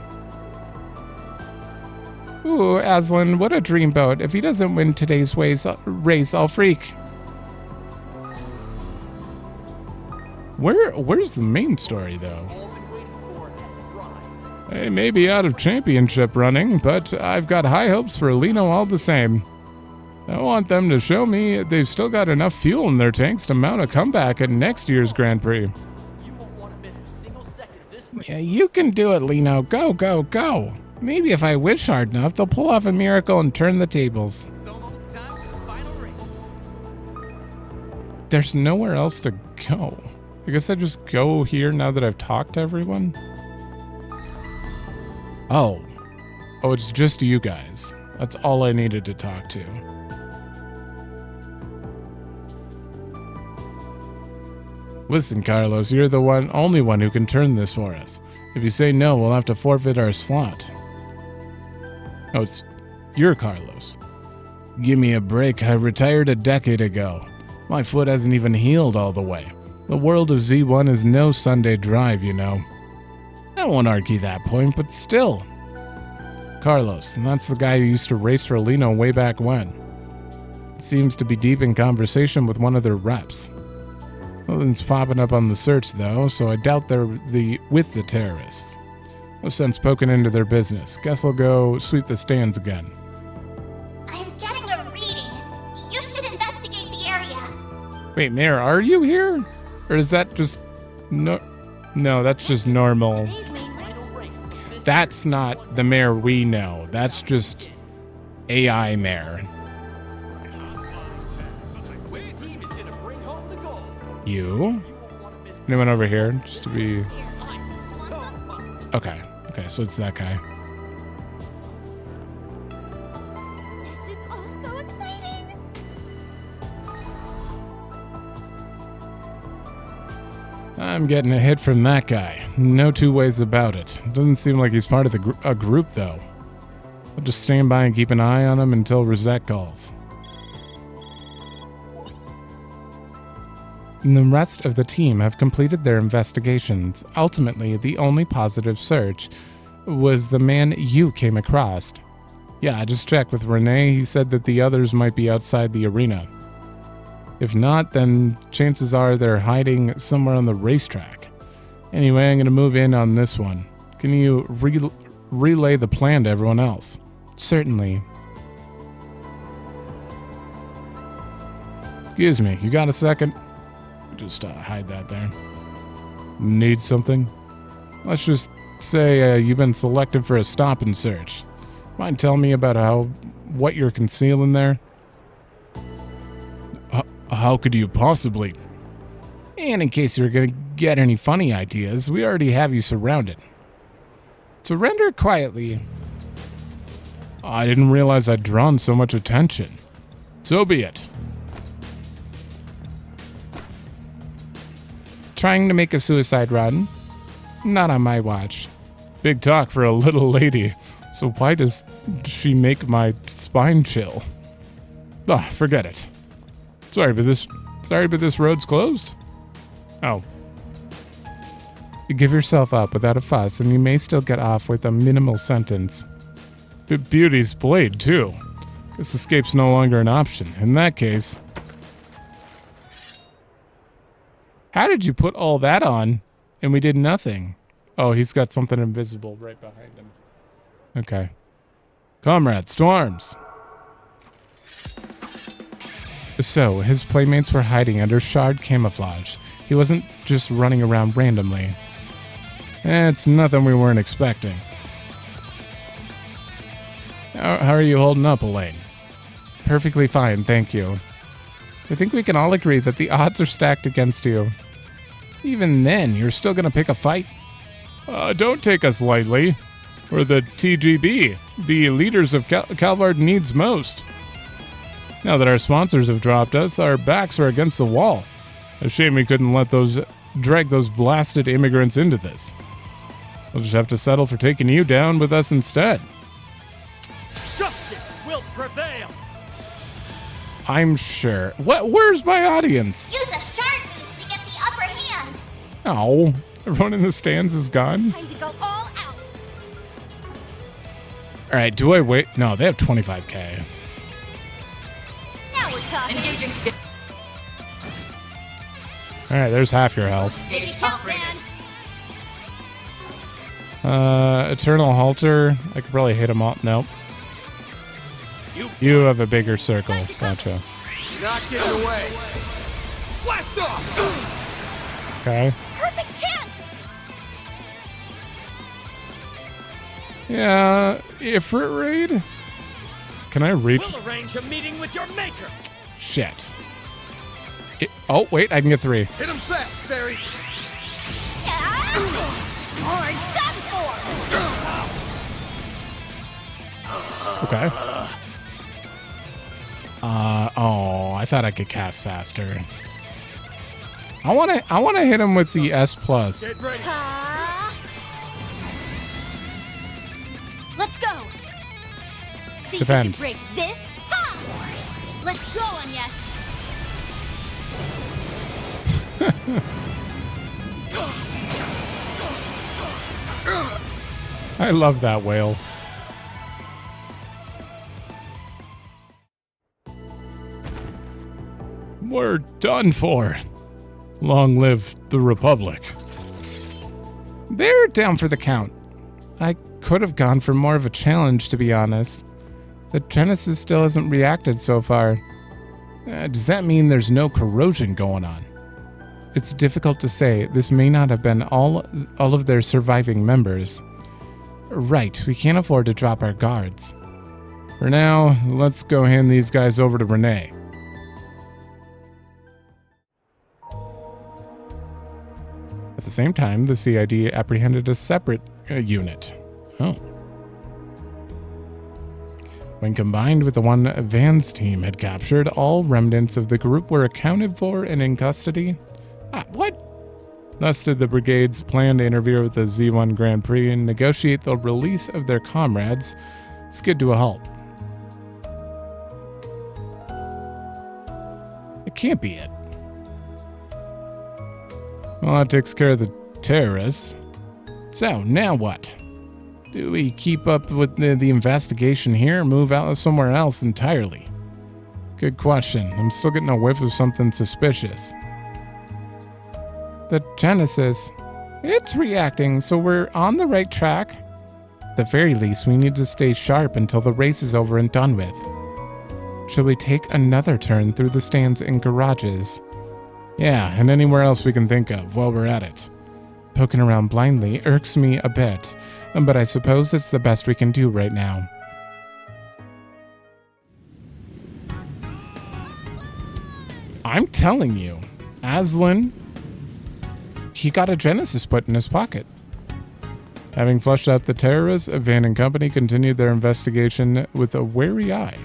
Ooh, Aslan, what a dreamboat. If he doesn't win today's race, I'll freak. Where's the main story, though? They may be out of championship running, but I've got high hopes for Lino all the same. I want them to show me they've still got enough fuel in their tanks to mount a comeback at next year's Grand Prix. Yeah, you can do it, Lino. Go, go, go. Maybe if I wish hard enough, they'll pull off a miracle and turn the tables. There's nowhere else to go. I guess I just go here now that I've talked to everyone? Oh, it's just you guys. That's all I needed to talk to. Listen, Carlos, you're the only one who can turn this for us. If you say no, we'll have to forfeit our slot. Oh, you're Carlos. Give me a break. I retired a decade ago. My foot hasn't even healed all the way. The world of Z1 is no Sunday drive, you know. I won't argue that point, but still. Carlos, that's the guy who used to race for Lino way back when. Seems to be deep in conversation with one of their reps. Nothing's popping up on the search, though, so I doubt they're with the terrorists. No sense poking into their business. Guess I'll go sweep the stands again. I'm getting a reading. You should investigate the area. Wait, Mayor, are you here? Or is that just... No, that's just normal. That's not the Mayor we know. That's just AI Mayor. You? Anyone over here? Just to be... Okay, so it's that guy. This is all so exciting. I'm getting a hit from that guy. No two ways about it. Doesn't seem like he's part of a group, though. I'll just stand by and keep an eye on him until Rosette calls. And the rest of the team have completed their investigations. Ultimately, the only positive search was the man you came across. Yeah, I just checked with Renee. He said that the others might be outside the arena. If not, then chances are they're hiding somewhere on the racetrack. Anyway, I'm going to move in on this one. Can you relay the plan to everyone else? Certainly. Excuse me, you got a second? Just hide that there. Need something? Let's just say you've been selected for a stop and search. Mind telling me about what you're concealing there? How could you possibly? And in case you're gonna get any funny ideas, we already have you surrounded. Surrender quietly. I didn't realize I'd drawn so much attention. So be it. Trying to make a suicide run? Not on my watch. Big talk for a little lady. So why does she make my spine chill? Forget it. Sorry, but this road's closed? Oh. Give yourself up without a fuss, and you may still get off with a minimal sentence. Beauty's blade, too. This escape's no longer an option. In that case... How did you put all that on, and we did nothing? Oh, he's got something invisible right behind him. Okay. Comrades, to arms! So, his playmates were hiding under shard camouflage. He wasn't just running around randomly. It's nothing we weren't expecting. How are you holding up, Elaine? Perfectly fine, thank you. I think we can all agree that the odds are stacked against you. Even then, you're still gonna pick a fight? Don't take us lightly. We're the TGB, the leaders of Calvard needs most. Now that our sponsors have dropped us, our backs are against the wall. A shame we couldn't drag those blasted immigrants into this. We'll just have to settle for taking you down with us instead. Justice will prevail! I'm sure. Where's my audience? Use a shard boost to get the upper hand. Oh, everyone in the stands is gone? Time to go all out. Alright, do I wait? No, they have 25k. Now we're talking. Engaging skill. Alright, there's half your health. Baby count, man. Eternal Halter. I could probably hit him all. Nope. You have a bigger circle. Gotcha. Not getting away. Blast off! Okay. Perfect chance! Yeah, Ifrit raid? Can I reach? We'll arrange a meeting with your maker. Shit. Oh, wait, I can get 3. Hit him fast, Fairy! Or done for! Okay. Oh, I thought I could cast faster. I wanna hit him with the S+. Get ready. Let's go. Think Defend. you can break this? Ha! Let's go, Anya. I love that whale. We're done for. Long live the Republic. They're down for the count. I could have gone for more of a challenge, to be honest. The Genesis still hasn't reacted so far. Does that mean there's no corrosion going on? It's difficult to say. This may not have been all of their surviving members. Right, we can't afford to drop our guards. For now, let's go hand these guys over to Renee. At the same time, the CID apprehended a separate unit. Oh. When combined with the one Van's team had captured, all remnants of the group were accounted for and in custody. What? Thus did the brigades plan to interfere with the Z1 Grand Prix and negotiate the release of their comrades, skid to a halt. It can't be it. Well, that takes care of the terrorists. So, now what? Do we keep up with the investigation here or move out somewhere else entirely? Good question. I'm still getting a whiff of something suspicious. The Genesis. It's reacting, so we're on the right track. At the very least, we need to stay sharp until the race is over and done with. Shall we take another turn through the stands and garages? Yeah, and anywhere else we can think of while we're at it. Poking around blindly irks me a bit, but I suppose it's the best we can do right now. I'm telling you, Aslan, he got a Genesis put in his pocket. Having flushed out the terrorists, Van and company continued their investigation with a wary eye.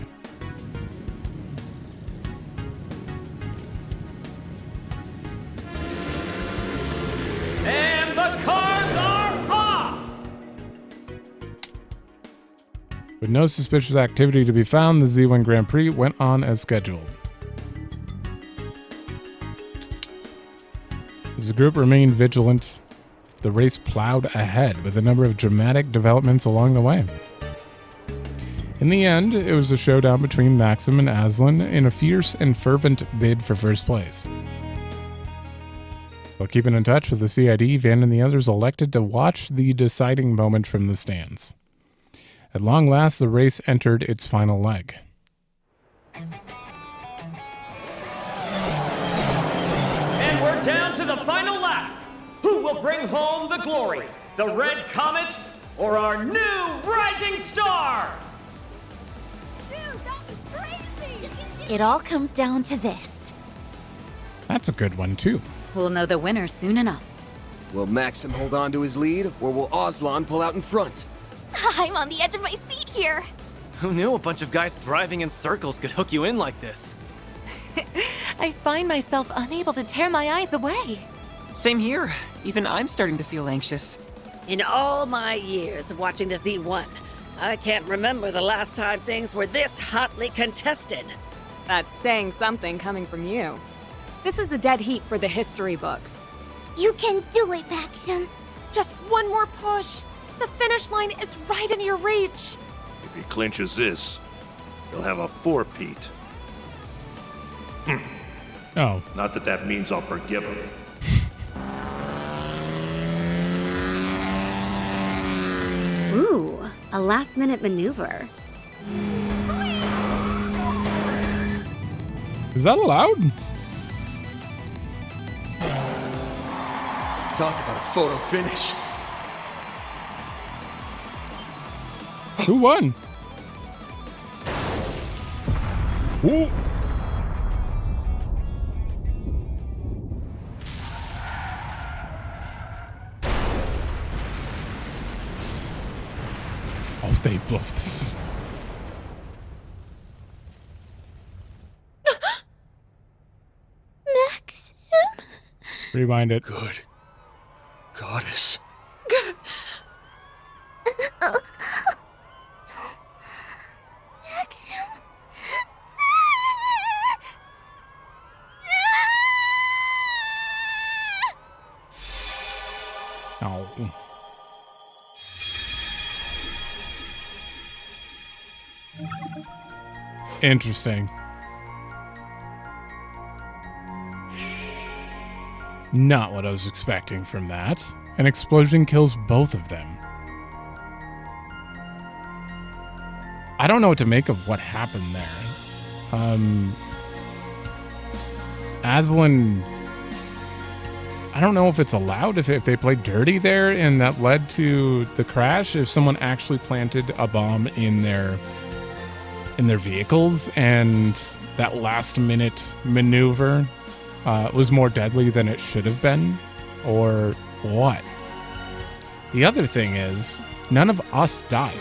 And the cars are off! With no suspicious activity to be found, the Z1 Grand Prix went on as scheduled. As the group remained vigilant, the race plowed ahead with a number of dramatic developments along the way. In the end, it was a showdown between Maxim and Aslan in a fierce and fervent bid for first place. While keeping in touch with the CID, Van and the others elected to watch the deciding moment from the stands. At long last, the race entered its final leg. And we're down to the final lap. Who will bring home the glory? The Red Comet or our new rising star? It all comes down to this. That's a good one, too. We'll know the winner soon enough. Will Maxim hold on to his lead, or will Aslan pull out in front? I'm on the edge of my seat here. Who knew a bunch of guys driving in circles could hook you in like this? I find myself unable to tear my eyes away. Same here. Even I'm starting to feel anxious. In all my years of watching the Z1, I can't remember the last time things were this hotly contested. That's saying something coming from you. This is a dead heat for the history books. You can do it, Maxim. Just one more push. The finish line is right in your reach. If he clinches this, he'll have a four-peat. Oh. Not that that means I'll forgive him. Ooh, a last-minute maneuver. Is that allowed? Talk about a photo finish. Who won? Ooh. Oh, they both. Maxim? Rewind it. Good. Goddess. Maxim? Oh. Interesting. Not what I was expecting from that. An explosion kills both of them. I don't know what to make of what happened there. Aslan, I don't know if it's allowed, if they played dirty there and that led to the crash, if someone actually planted a bomb in their vehicles and that last minute maneuver was more deadly than it should have been, or what? The other thing is, none of us died.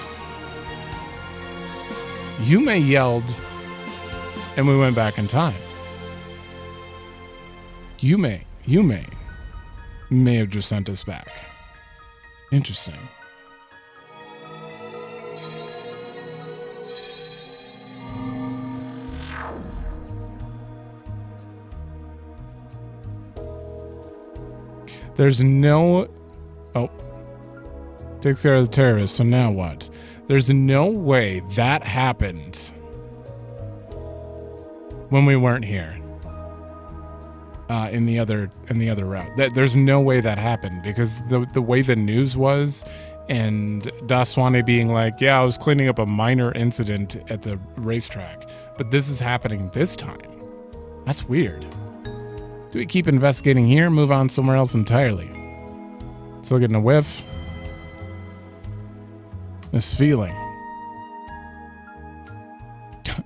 Yume yelled, and we went back in time. Yume may have just sent us back. Interesting. There's no... Oh. Takes care of the terrorists, so now what? There's no way that happened when we weren't here. In the other route. There's no way that happened, because the way the news was, and Daswane being like, yeah, I was cleaning up a minor incident at the racetrack, but this is happening this time. That's weird. Do we keep investigating here, move on somewhere else entirely? Still getting a whiff. This feeling.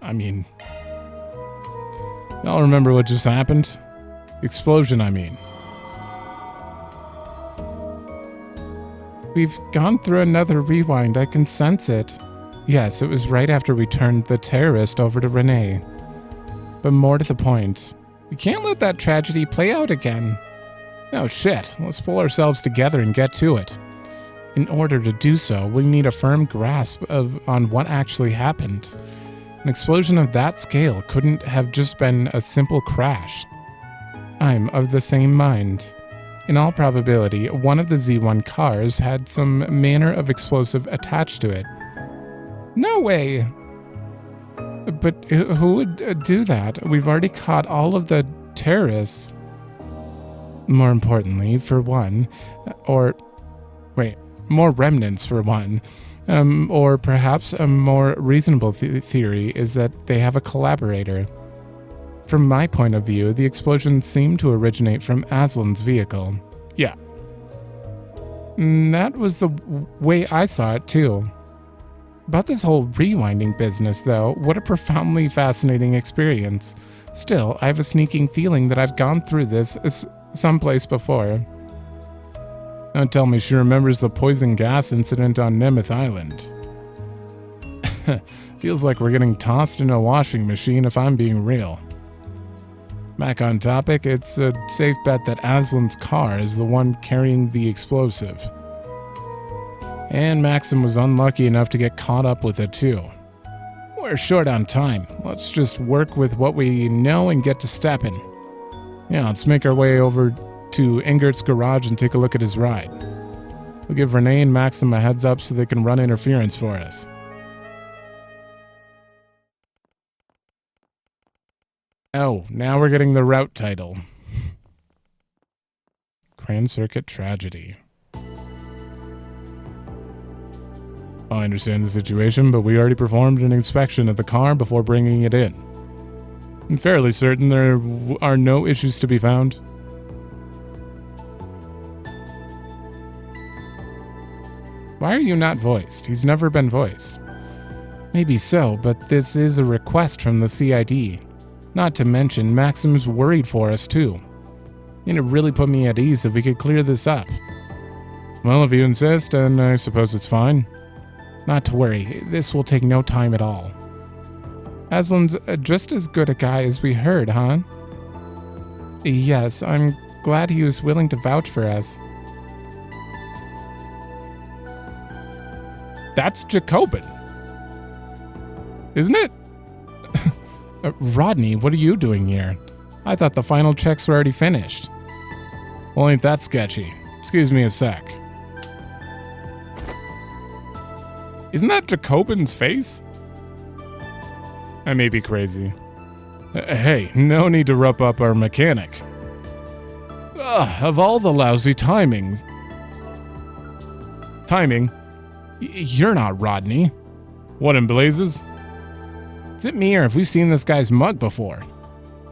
I mean, y'all remember what just happened? Explosion, I mean. We've gone through another rewind. I can sense it. Yes, it was right after we turned the terrorist over to Renee. But more to the point, we can't let that tragedy play out again. Oh shit, let's pull ourselves together and get to it. In order to do so, we need a firm grasp on what actually happened. An explosion of that scale couldn't have just been a simple crash. I'm of the same mind. In all probability, one of the Z1 cars had some manner of explosive attached to it. No way! But who would do that? We've already caught all of the terrorists. More importantly, for one, more remnants for one. Or perhaps a more reasonable theory is that they have a collaborator. From my point of view, the explosion seemed to originate from Aslan's vehicle. Yeah. That was the way I saw it, too. About this whole rewinding business, though, what a profoundly fascinating experience. Still, I have a sneaking feeling that I've gone through this someplace before. Don't tell me she remembers the poison gas incident on Nemeth Island. Feels like we're getting tossed in a washing machine if I'm being real. Back on topic, it's a safe bet that Aslan's car is the one carrying the explosive. And Maxim was unlucky enough to get caught up with it too. We're short on time. Let's just work with what we know and get to stepping. Yeah, let's make our way over to Ingert's garage and take a look at his ride. We'll give Renee and Maxim a heads up so they can run interference for us. Oh, now we're getting the route title. Grand Circuit Tragedy. I understand the situation, but we already performed an inspection of the car before bringing it in. I'm fairly certain there are no issues to be found. Why are you not voiced? He's never been voiced. Maybe so, but this is a request from the CID. Not to mention, Maxim's worried for us, too. It'd really put me at ease if we could clear this up. Well, if you insist, then I suppose it's fine. Not to worry, this will take no time at all. Aslan's just as good a guy as we heard, huh? Yes, I'm glad he was willing to vouch for us. That's Jacobin. Isn't it? Rodney, what are you doing here? I thought the final checks were already finished. Well, ain't that sketchy? Excuse me a sec. Isn't that Jacobin's face? I may be crazy. Hey, no need to rough up our mechanic. Of all the lousy timings. Timing? You're not Rodney. What in blazes? Is it me or have we seen this guy's mug before?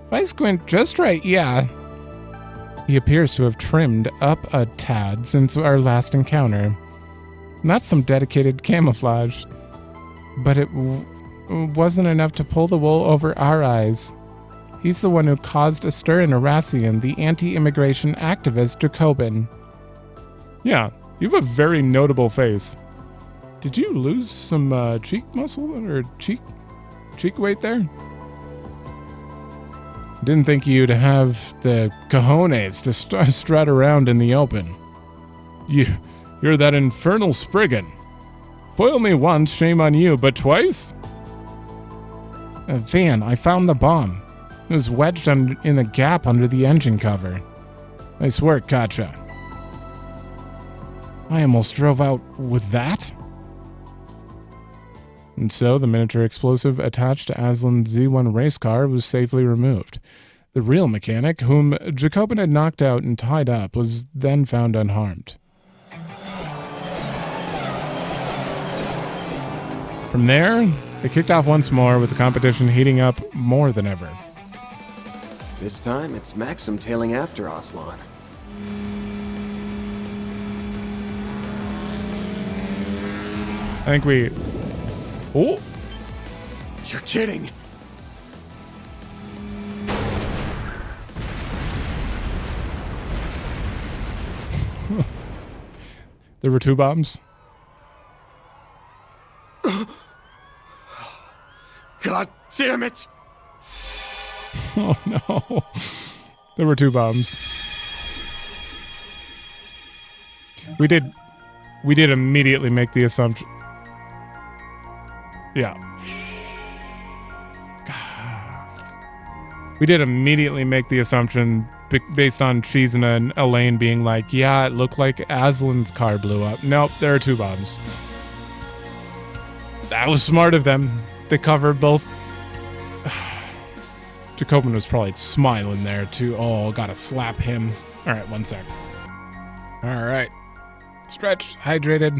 If I squint just right, yeah. He appears to have trimmed up a tad since our last encounter. That's some dedicated camouflage. But it wasn't enough to pull the wool over our eyes. He's the one who caused a stir in Arassian, the anti-immigration activist Jacobin. Yeah, you have a very notable face. Did you lose some cheek muscle or cheek weight there? Didn't think you'd have the cojones to strut around in the open. You're that infernal spriggan. Foil me once, shame on you, but twice? Van, I found the bomb. It was wedged in the gap under the engine cover. Nice work, Katja. I almost drove out with that. And so the miniature explosive attached to Aslan's Z1 race car was safely removed. The real mechanic, whom Jacobin had knocked out and tied up, was then found unharmed. From there, they kicked off once more with the competition heating up more than ever. This time, it's Maxim tailing after Aslan. I think we... Oh! You're kidding! There were 2 bombs? God damn it! Oh no. There were 2 bombs. We did immediately make the assumption. Yeah. We did immediately make the assumption based on Cheese and Elaine being like, yeah, it looked like Aslan's car blew up. Nope, there are 2 bombs. That was smart of them. They covered both. Jacobin was probably smiling there too. Oh, gotta slap him. All right, 1 sec. All right. Stretched, hydrated.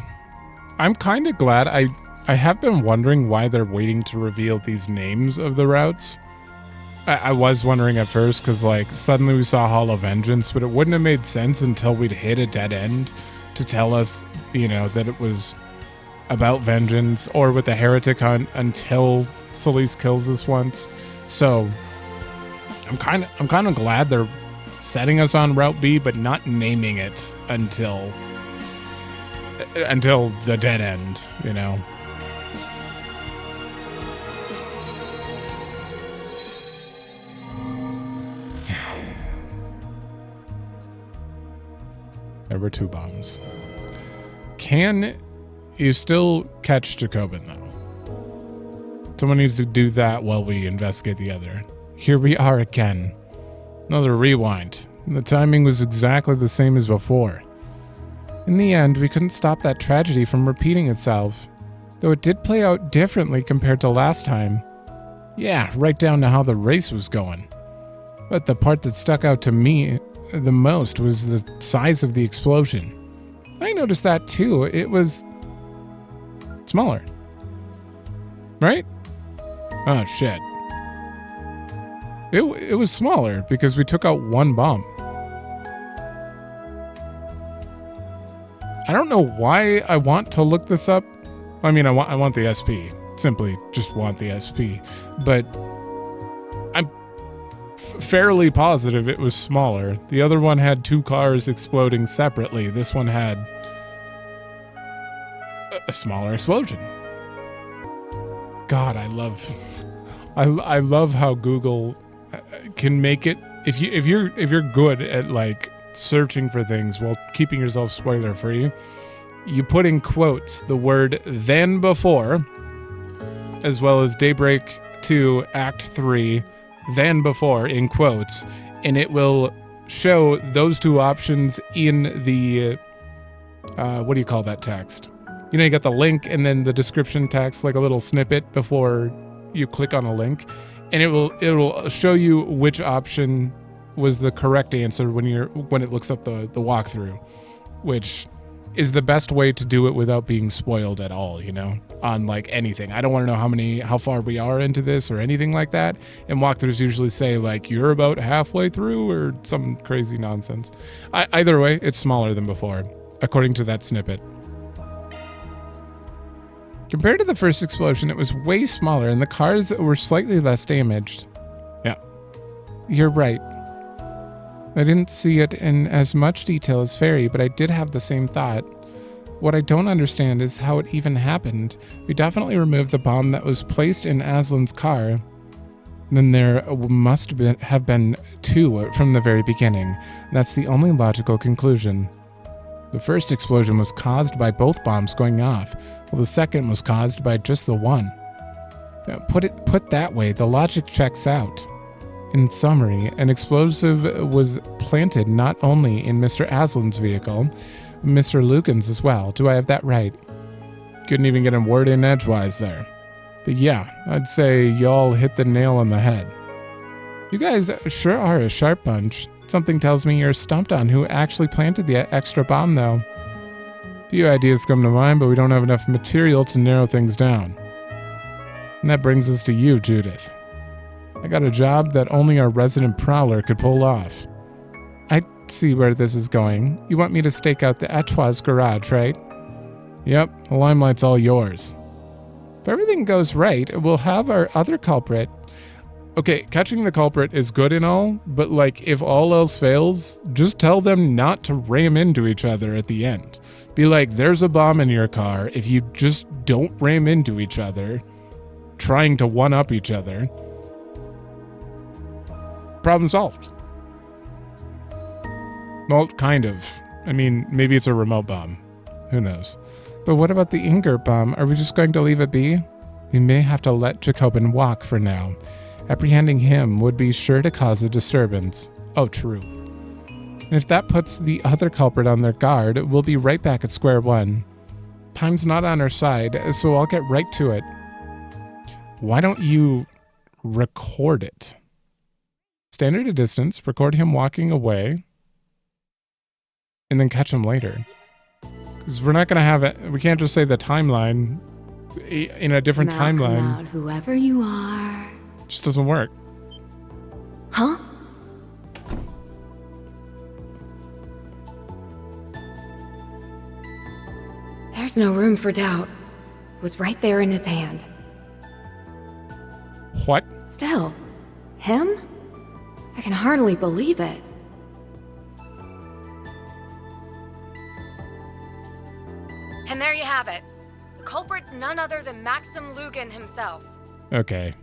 I'm kind of glad. I have been wondering why they're waiting to reveal these names of the routes. I was wondering at first because, like, suddenly we saw Hall of Vengeance, but it wouldn't have made sense until we'd hit a dead end to tell us, you know, that it was about vengeance, or with the heretic hunt until Solis kills us once. So I'm kind of glad they're setting us on Route B, but not naming it until the dead end, you know. There were 2 bombs. Can you still catch Jacobin, though? Someone needs to do that while we investigate the other. Here we are again. Another rewind. The timing was exactly the same as before. In the end, we couldn't stop that tragedy from repeating itself, though it did play out differently compared to last time. Yeah, right down to how the race was going. But the part that stuck out to me the most was the size of the explosion. I noticed that too. It was smaller. Right? Oh shit. It was smaller because we took out 1 bomb. I don't know why I want to look this up. I mean, I want the SP. Simply just want the SP. But I'm fairly positive it was smaller. The other one had 2 cars exploding separately. This one had a smaller explosion. God, I love how Google can make it. If you're good at like searching for things while keeping yourself spoiler free, you put in quotes the word "then before," as well as Daybreak II Act 3, "then before" in quotes, and it will show those 2 options in the what do you call that text? You know, you got the link and then the description text, like a little snippet before you click on a link, and it will show you which option was the correct answer when it looks up the walkthrough, which is the best way to do it without being spoiled at all, you know, on like anything. I don't want to know how far we are into this or anything like that. And walkthroughs usually say like you're about halfway through or some crazy nonsense. Either way, it's smaller than before, according to that snippet. Compared to the first explosion, it was way smaller and the cars were slightly less damaged. Yeah, you're right. I didn't see it in as much detail as Fairy, but I did have the same thought. What I don't understand is how it even happened. We definitely removed the bomb that was placed in Aslan's car. Then there must have been 2 from the very beginning. That's the only logical conclusion. The first explosion was caused by both bombs going off, while the second was caused by just the one. Put that way, the logic checks out. In summary, an explosive was planted not only in Mr. Aslan's vehicle, but Mr. Lucan's as well. Do I have that right? Couldn't even get a word in edgewise there. But yeah, I'd say y'all hit the nail on the head. You guys sure are a sharp bunch. Something tells me you're stumped on who actually planted the extra bomb, though. Few ideas come to mind, but we don't have enough material to narrow things down. And that brings us to you, Judith. I got a job that only our resident prowler could pull off. I see where this is going. You want me to stake out the Etoile's garage, right? Yep, the limelight's all yours. If everything goes right, we'll have our other culprit. Okay, catching the culprit is good and all, but like if all else fails, just tell them not to ram into each other at the end. Be like, there's a bomb in your car. If you just don't ram into each other, trying to one-up each other, problem solved. Well, kind of. I mean, maybe it's a remote bomb. Who knows? But what about the Ingert bomb? Are we just going to leave it be? We may have to let Jacobin walk for now. Apprehending him would be sure to cause a disturbance. Oh, true. And if that puts the other culprit on their guard, we'll be right back at square one. Time's not on our side, so I'll get right to it. Why don't you record it? Stand at a distance, record him walking away, and then catch him later. Because we're not going to have it. We can't just say the timeline in a different timeline. Out whoever you are. It just doesn't work. Huh? There's no room for doubt. It was right there in his hand. What? Still, him? I can hardly believe it. And there you have it. The culprit's none other than Maxim Lugan himself. Okay.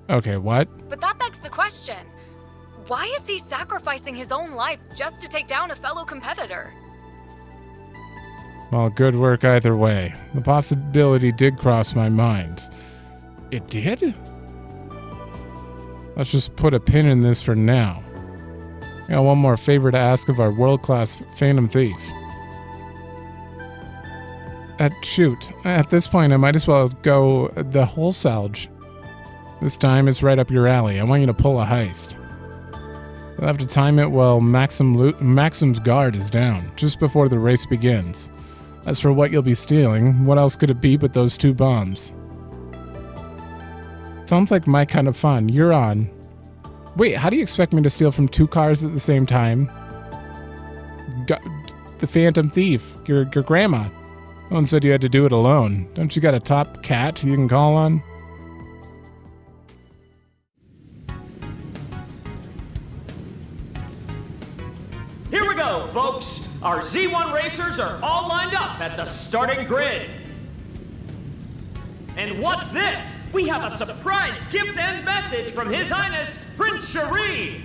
Okay, what? But that begs the question. Why is he sacrificing his own life just to take down a fellow competitor? Well, good work either way. The possibility did cross my mind. It did? Let's just put a pin in this for now. I got one more favor to ask of our world-class Phantom Thief. Shoot. At this point, I might as well go the whole salge. This time it's right up your alley. I want you to pull a heist. You'll have to time it while Maxim's guard is down, just before the race begins. As for what you'll be stealing, what else could it be but those 2 bombs? Sounds like my kind of fun. You're on. Wait, how do you expect me to steal from 2 cars at the same time? The Phantom Thief, your grandma. No one said you had to do it alone. Don't you got a top cat you can call on? Here we go, folks. Our Z1 racers are all lined up at the starting grid. And what's this? We have a surprise gift and message from His Highness Prince Cherie.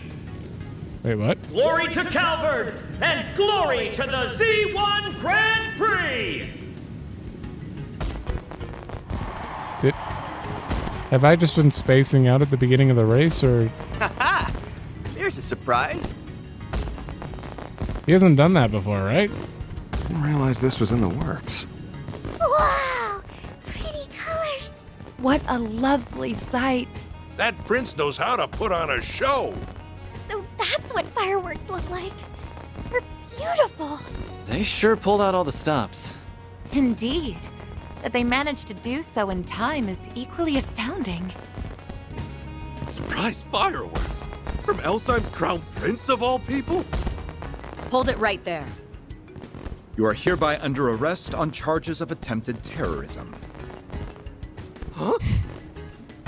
Wait, what? Glory to Calvard and glory to the Z1 Grand Prix. Have I just been spacing out at the beginning of the race, or... Haha! There's a surprise. He hasn't done that before, right? Didn't realize this was in the works. Wow! Pretty colors. What a lovely sight. That prince knows how to put on a show. So that's what fireworks look like. They're beautiful. They sure pulled out all the stops. Indeed. That they managed to do so in time is equally astounding. Surprise fireworks? From Elsheim's crown prince of all people? Hold it right there. You are hereby under arrest on charges of attempted terrorism. Huh?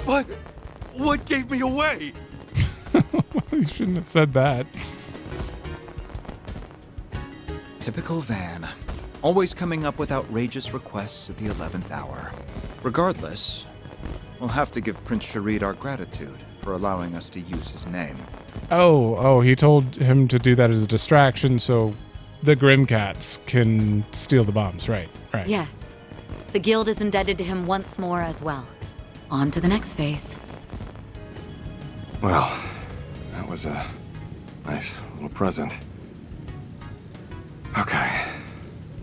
What gave me away? You shouldn't have said that. Typical Van. Always coming up with outrageous requests at the 11th hour. Regardless, we'll have to give Prince Cherie our gratitude for allowing us to use his name. Oh, he told him to do that as a distraction so the Grimcats can steal the bombs, right. Yes. The guild is indebted to him once more as well. On to the next phase. Well, that was a nice little present. Okay.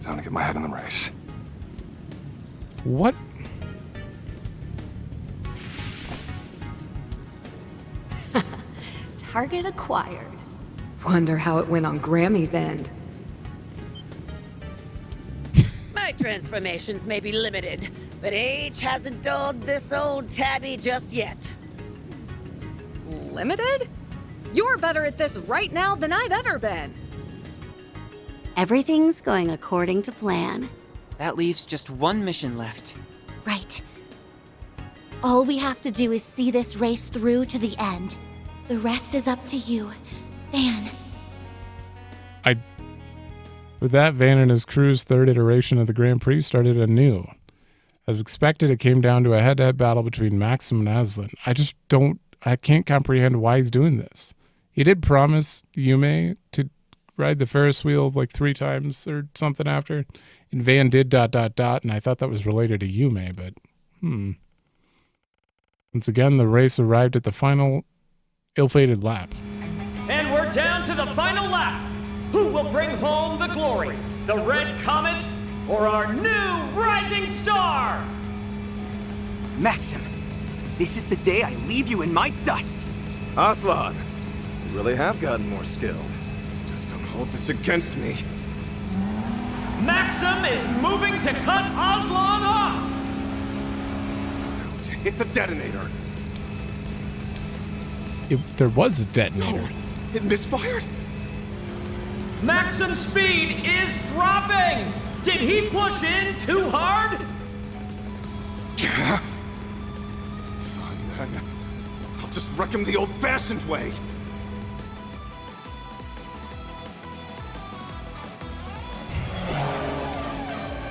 Time to get my head in the race. What? Target acquired. Wonder how it went on Grammy's end. My transformations may be limited, but age hasn't dulled this old tabby just yet. Limited? You're better at this right now than I've ever been. Everything's going according to plan. That leaves just one mission left. Right. All we have to do is see this race through to the end. The rest is up to you, Van. With that, Van and his crew's third iteration of the Grand Prix started anew. As expected, it came down to a head-to-head battle between Maxim and Aslan. I can't comprehend why he's doing this. He did promise Yume to ride the Ferris wheel like 3 times or something after, and Van did ... and I thought that was related to Yume, but Once again, the race arrived at the final ill-fated lap. And we're down to the final lap. Who will bring home the glory? The Red Comet or our new rising star? Maxim, this is the day I leave you in my dust. Aslan, you really have gotten more skilled. Just don't hold this against me. Maxim is moving to cut Aslan off! Hit the detonator. There was a detonator. No, it misfired. Maxim's speed is dropping! Did he push in too hard? Fine then. I'll just wreck him the old-fashioned way.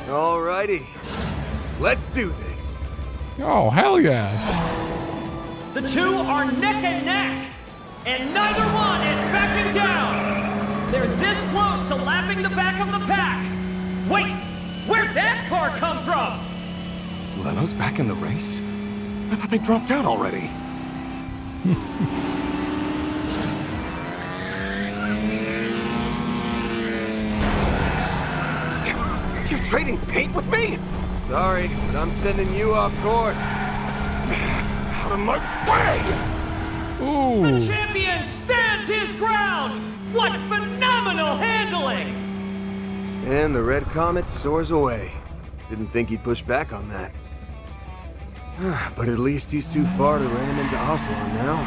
Alrighty, let's do this. Oh, hell yeah. The two are neck and neck, and neither one is backing down. They're this close to lapping the back of the pack. Wait, where'd that car come from? Leno's back in the race? I thought they dropped out already. You're trading paint with me? Sorry, but I'm sending you off course. Out of my way! Ooh. The champion stands his ground! What phenomenal handling! And the Red Comet soars away. Didn't think he'd push back on that. But at least he's too far to ram into Aslan now.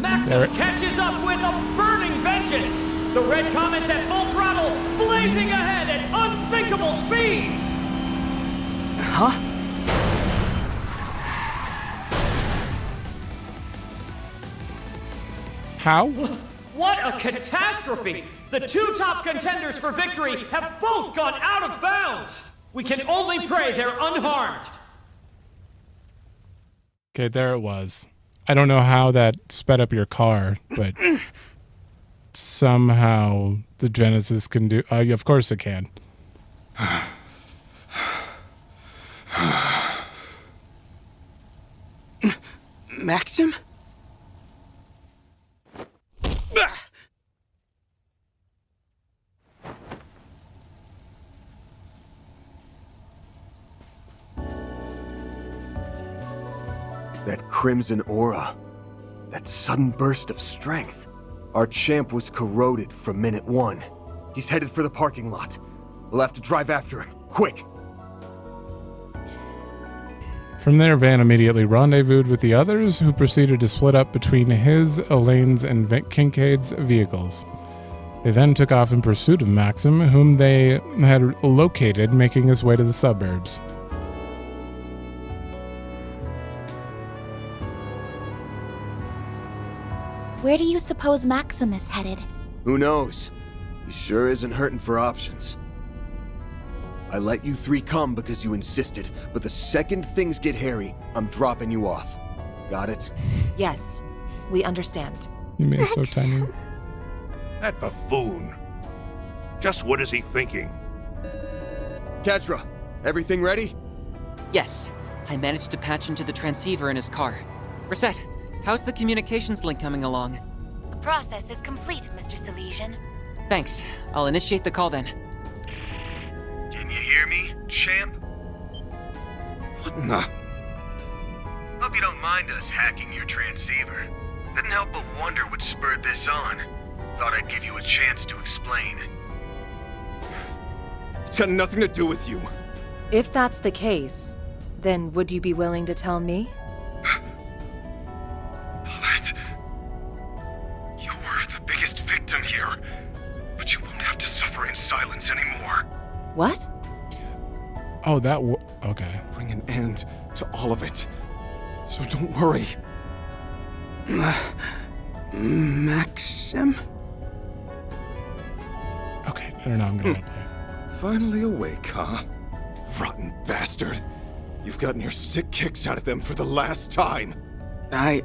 Maxim catches up with a burning vengeance! The Red Comet's at full throttle, blazing ahead at unthinkable speeds! Huh? How? What a catastrophe! The two top contenders for victory have both gone out of bounds! We can only pray they're unharmed! Okay, there it was. I don't know how that sped up your car, but somehow the Genesis can do... of course it can. Maxim? That crimson aura. That sudden burst of strength. Our champ was corroded from minute one. He's headed for the parking lot. We'll have to drive after him. Quick! From there, Van immediately rendezvoused with the others, who proceeded to split up between his, Elaine's, and Kincaid's vehicles. They then took off in pursuit of Maxim, whom they had located, making his way to the suburbs. Where do you suppose Maxim is headed? Who knows? He sure isn't hurting for options. I let you three come because you insisted, but the second things get hairy, I'm dropping you off. Got it? Yes, we understand. You made it so tiny. That buffoon. Just what is he thinking? Katra, everything ready? Yes, I managed to patch into the transceiver in his car. Reset, how's the communications link coming along? The process is complete, Mr. Silesian. Thanks. I'll initiate the call then. Can you hear me, champ? What in the... Hope you don't mind us hacking your transceiver. Couldn't help but wonder what spurred this on. Thought I'd give you a chance to explain. It's got nothing to do with you. If that's the case, then would you be willing to tell me? Paulette, you're the biggest victim here, but you won't have to suffer in silence anymore. What? Oh, okay. Bring an end to all of it, so don't worry. Maxim? Okay, I don't know, I'm gonna play. Finally awake, huh? Rotten bastard. You've gotten your sick kicks out of them for the last time. I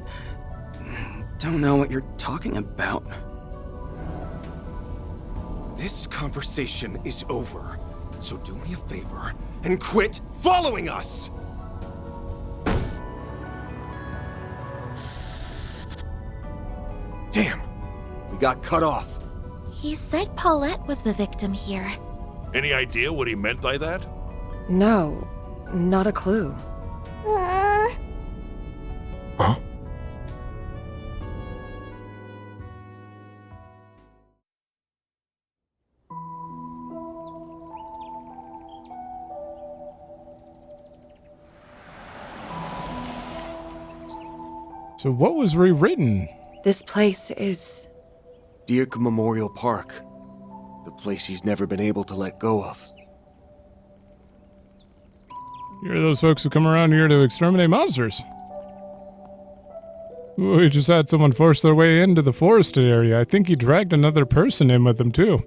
don't know what you're talking about. This conversation is over, so do me a favor and quit following us! We got cut off. He said Paulette was the victim here. Any idea what he meant by that? No, not a clue. Huh? So what was rewritten? This place is... Dirk Memorial Park. The place he's never been able to let go of. You're those folks who come around here to exterminate monsters. We just had someone force their way into the forested area. I think he dragged another person in with them, too.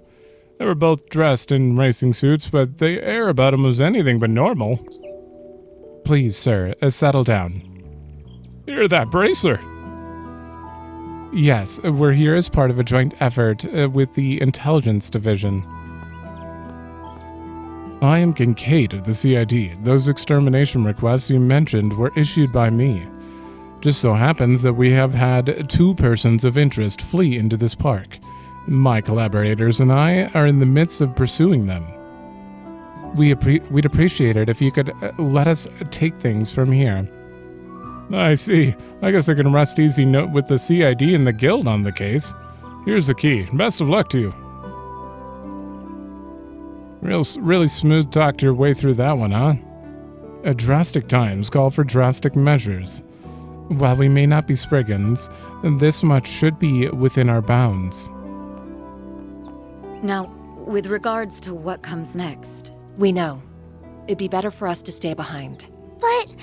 They were both dressed in racing suits, but the air about them was anything but normal. Please, sir, settle down. You're that bracelet. Yes, we're here as part of a joint effort with the Intelligence Division. I am Kincaid of the CID. Those extermination requests you mentioned were issued by me. Just so happens that we have had 2 persons of interest flee into this park. My collaborators and I are in the midst of pursuing them. We'd appreciate it if you could let us take things from here. I see. I guess I can rest easy with the CID and the Guild on the case. Here's the key. Best of luck to you. Really smooth talked your way through that one, huh? Drastic times call for drastic measures. While we may not be spriggans, this much should be within our bounds. Now, with regards to what comes next... We know. It'd be better for us to stay behind. But...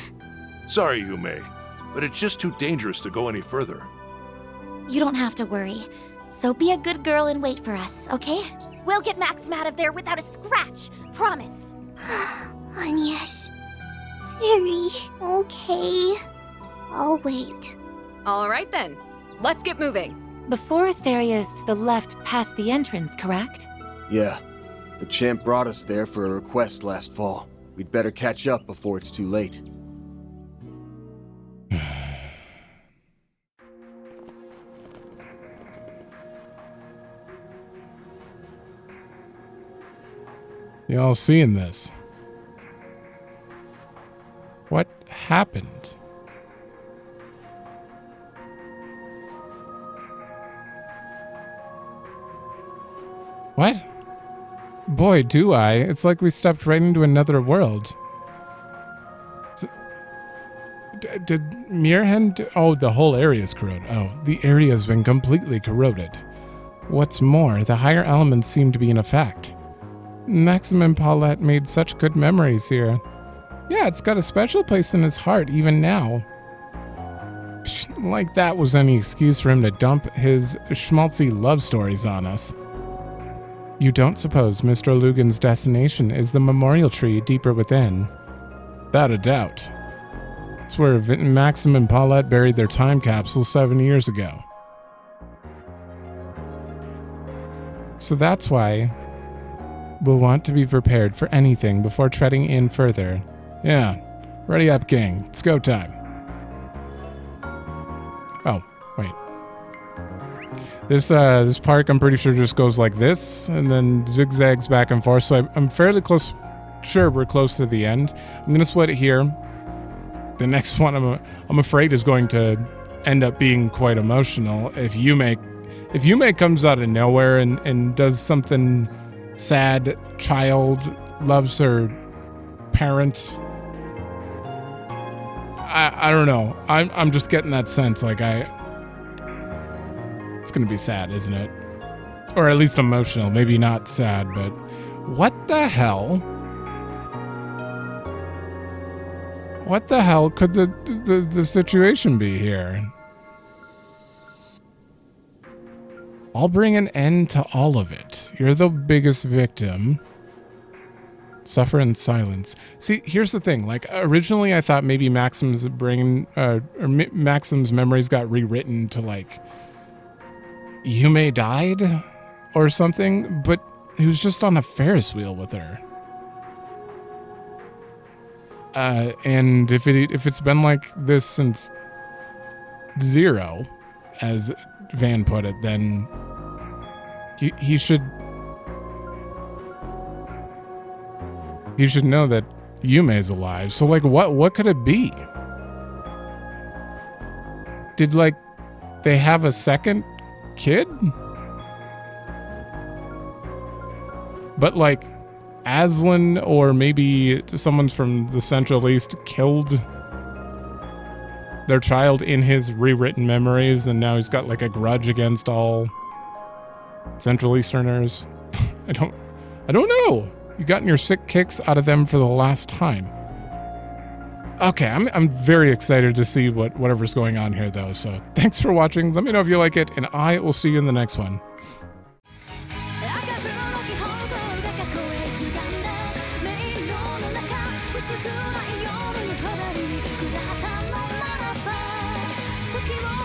Sorry, Yume, but it's just too dangerous to go any further. You don't have to worry. So be a good girl and wait for us, okay? We'll get Maxim out of there without a scratch. Promise. Yes. Very okay. I'll wait. All right then. Let's get moving. The forest area is to the left past the entrance, correct? Yeah. The champ brought us there for a request last fall. We'd better catch up before it's too late. Y'all seeing this? What happened? What? Boy, do I. It's like we stepped right into another world. Did Mirhen... Oh, the whole area's corroded. Oh, the area's been completely corroded. What's more, the higher elements seem to be in effect. Maxim and Paulette made such good memories here. Yeah, it's got a special place in his heart, even now. Like that was any excuse for him to dump his schmaltzy love stories on us. You don't suppose Mr. Lugan's destination is the memorial tree deeper within? Without a doubt. It's where Maxim and Paulette buried their time capsule 7 years ago. So that's why we'll want to be prepared for anything before treading in further. Yeah, ready up, gang. It's go time. Oh, wait. This park, I'm pretty sure, just goes like this, and then zigzags back and forth, so I'm fairly close, sure we're close to the end. I'm going to split it here. The next one, I'm afraid, is going to end up being quite emotional. If Yume comes out of nowhere and does something sad, child loves her parent, I don't know. I'm just getting that sense, like it's gonna be sad, isn't it? Or at least emotional. Maybe not sad, but what the hell? What the hell could the situation be here? I'll bring an end to all of it. You're the biggest victim. Suffer in silence. See, here's the thing. Like, originally I thought maybe Maxim's brain, or Maxim's memories got rewritten to, like, Yume died or something, but he was just on a Ferris wheel with her. And if it's been like this since 0, as Van put it, then He should know that Yume's alive. So like what could it be? Did like they have a second kid? But like Aslan or maybe someone from the Central East killed their child in his rewritten memories, and now he's got like a grudge against all Central Easterners. I don't know. You've gotten your sick kicks out of them for the last time. Okay, I'm very excited to see whatever's going on here though. So thanks for watching. Let me know if you like it, and I will see you in the next one. Thank you.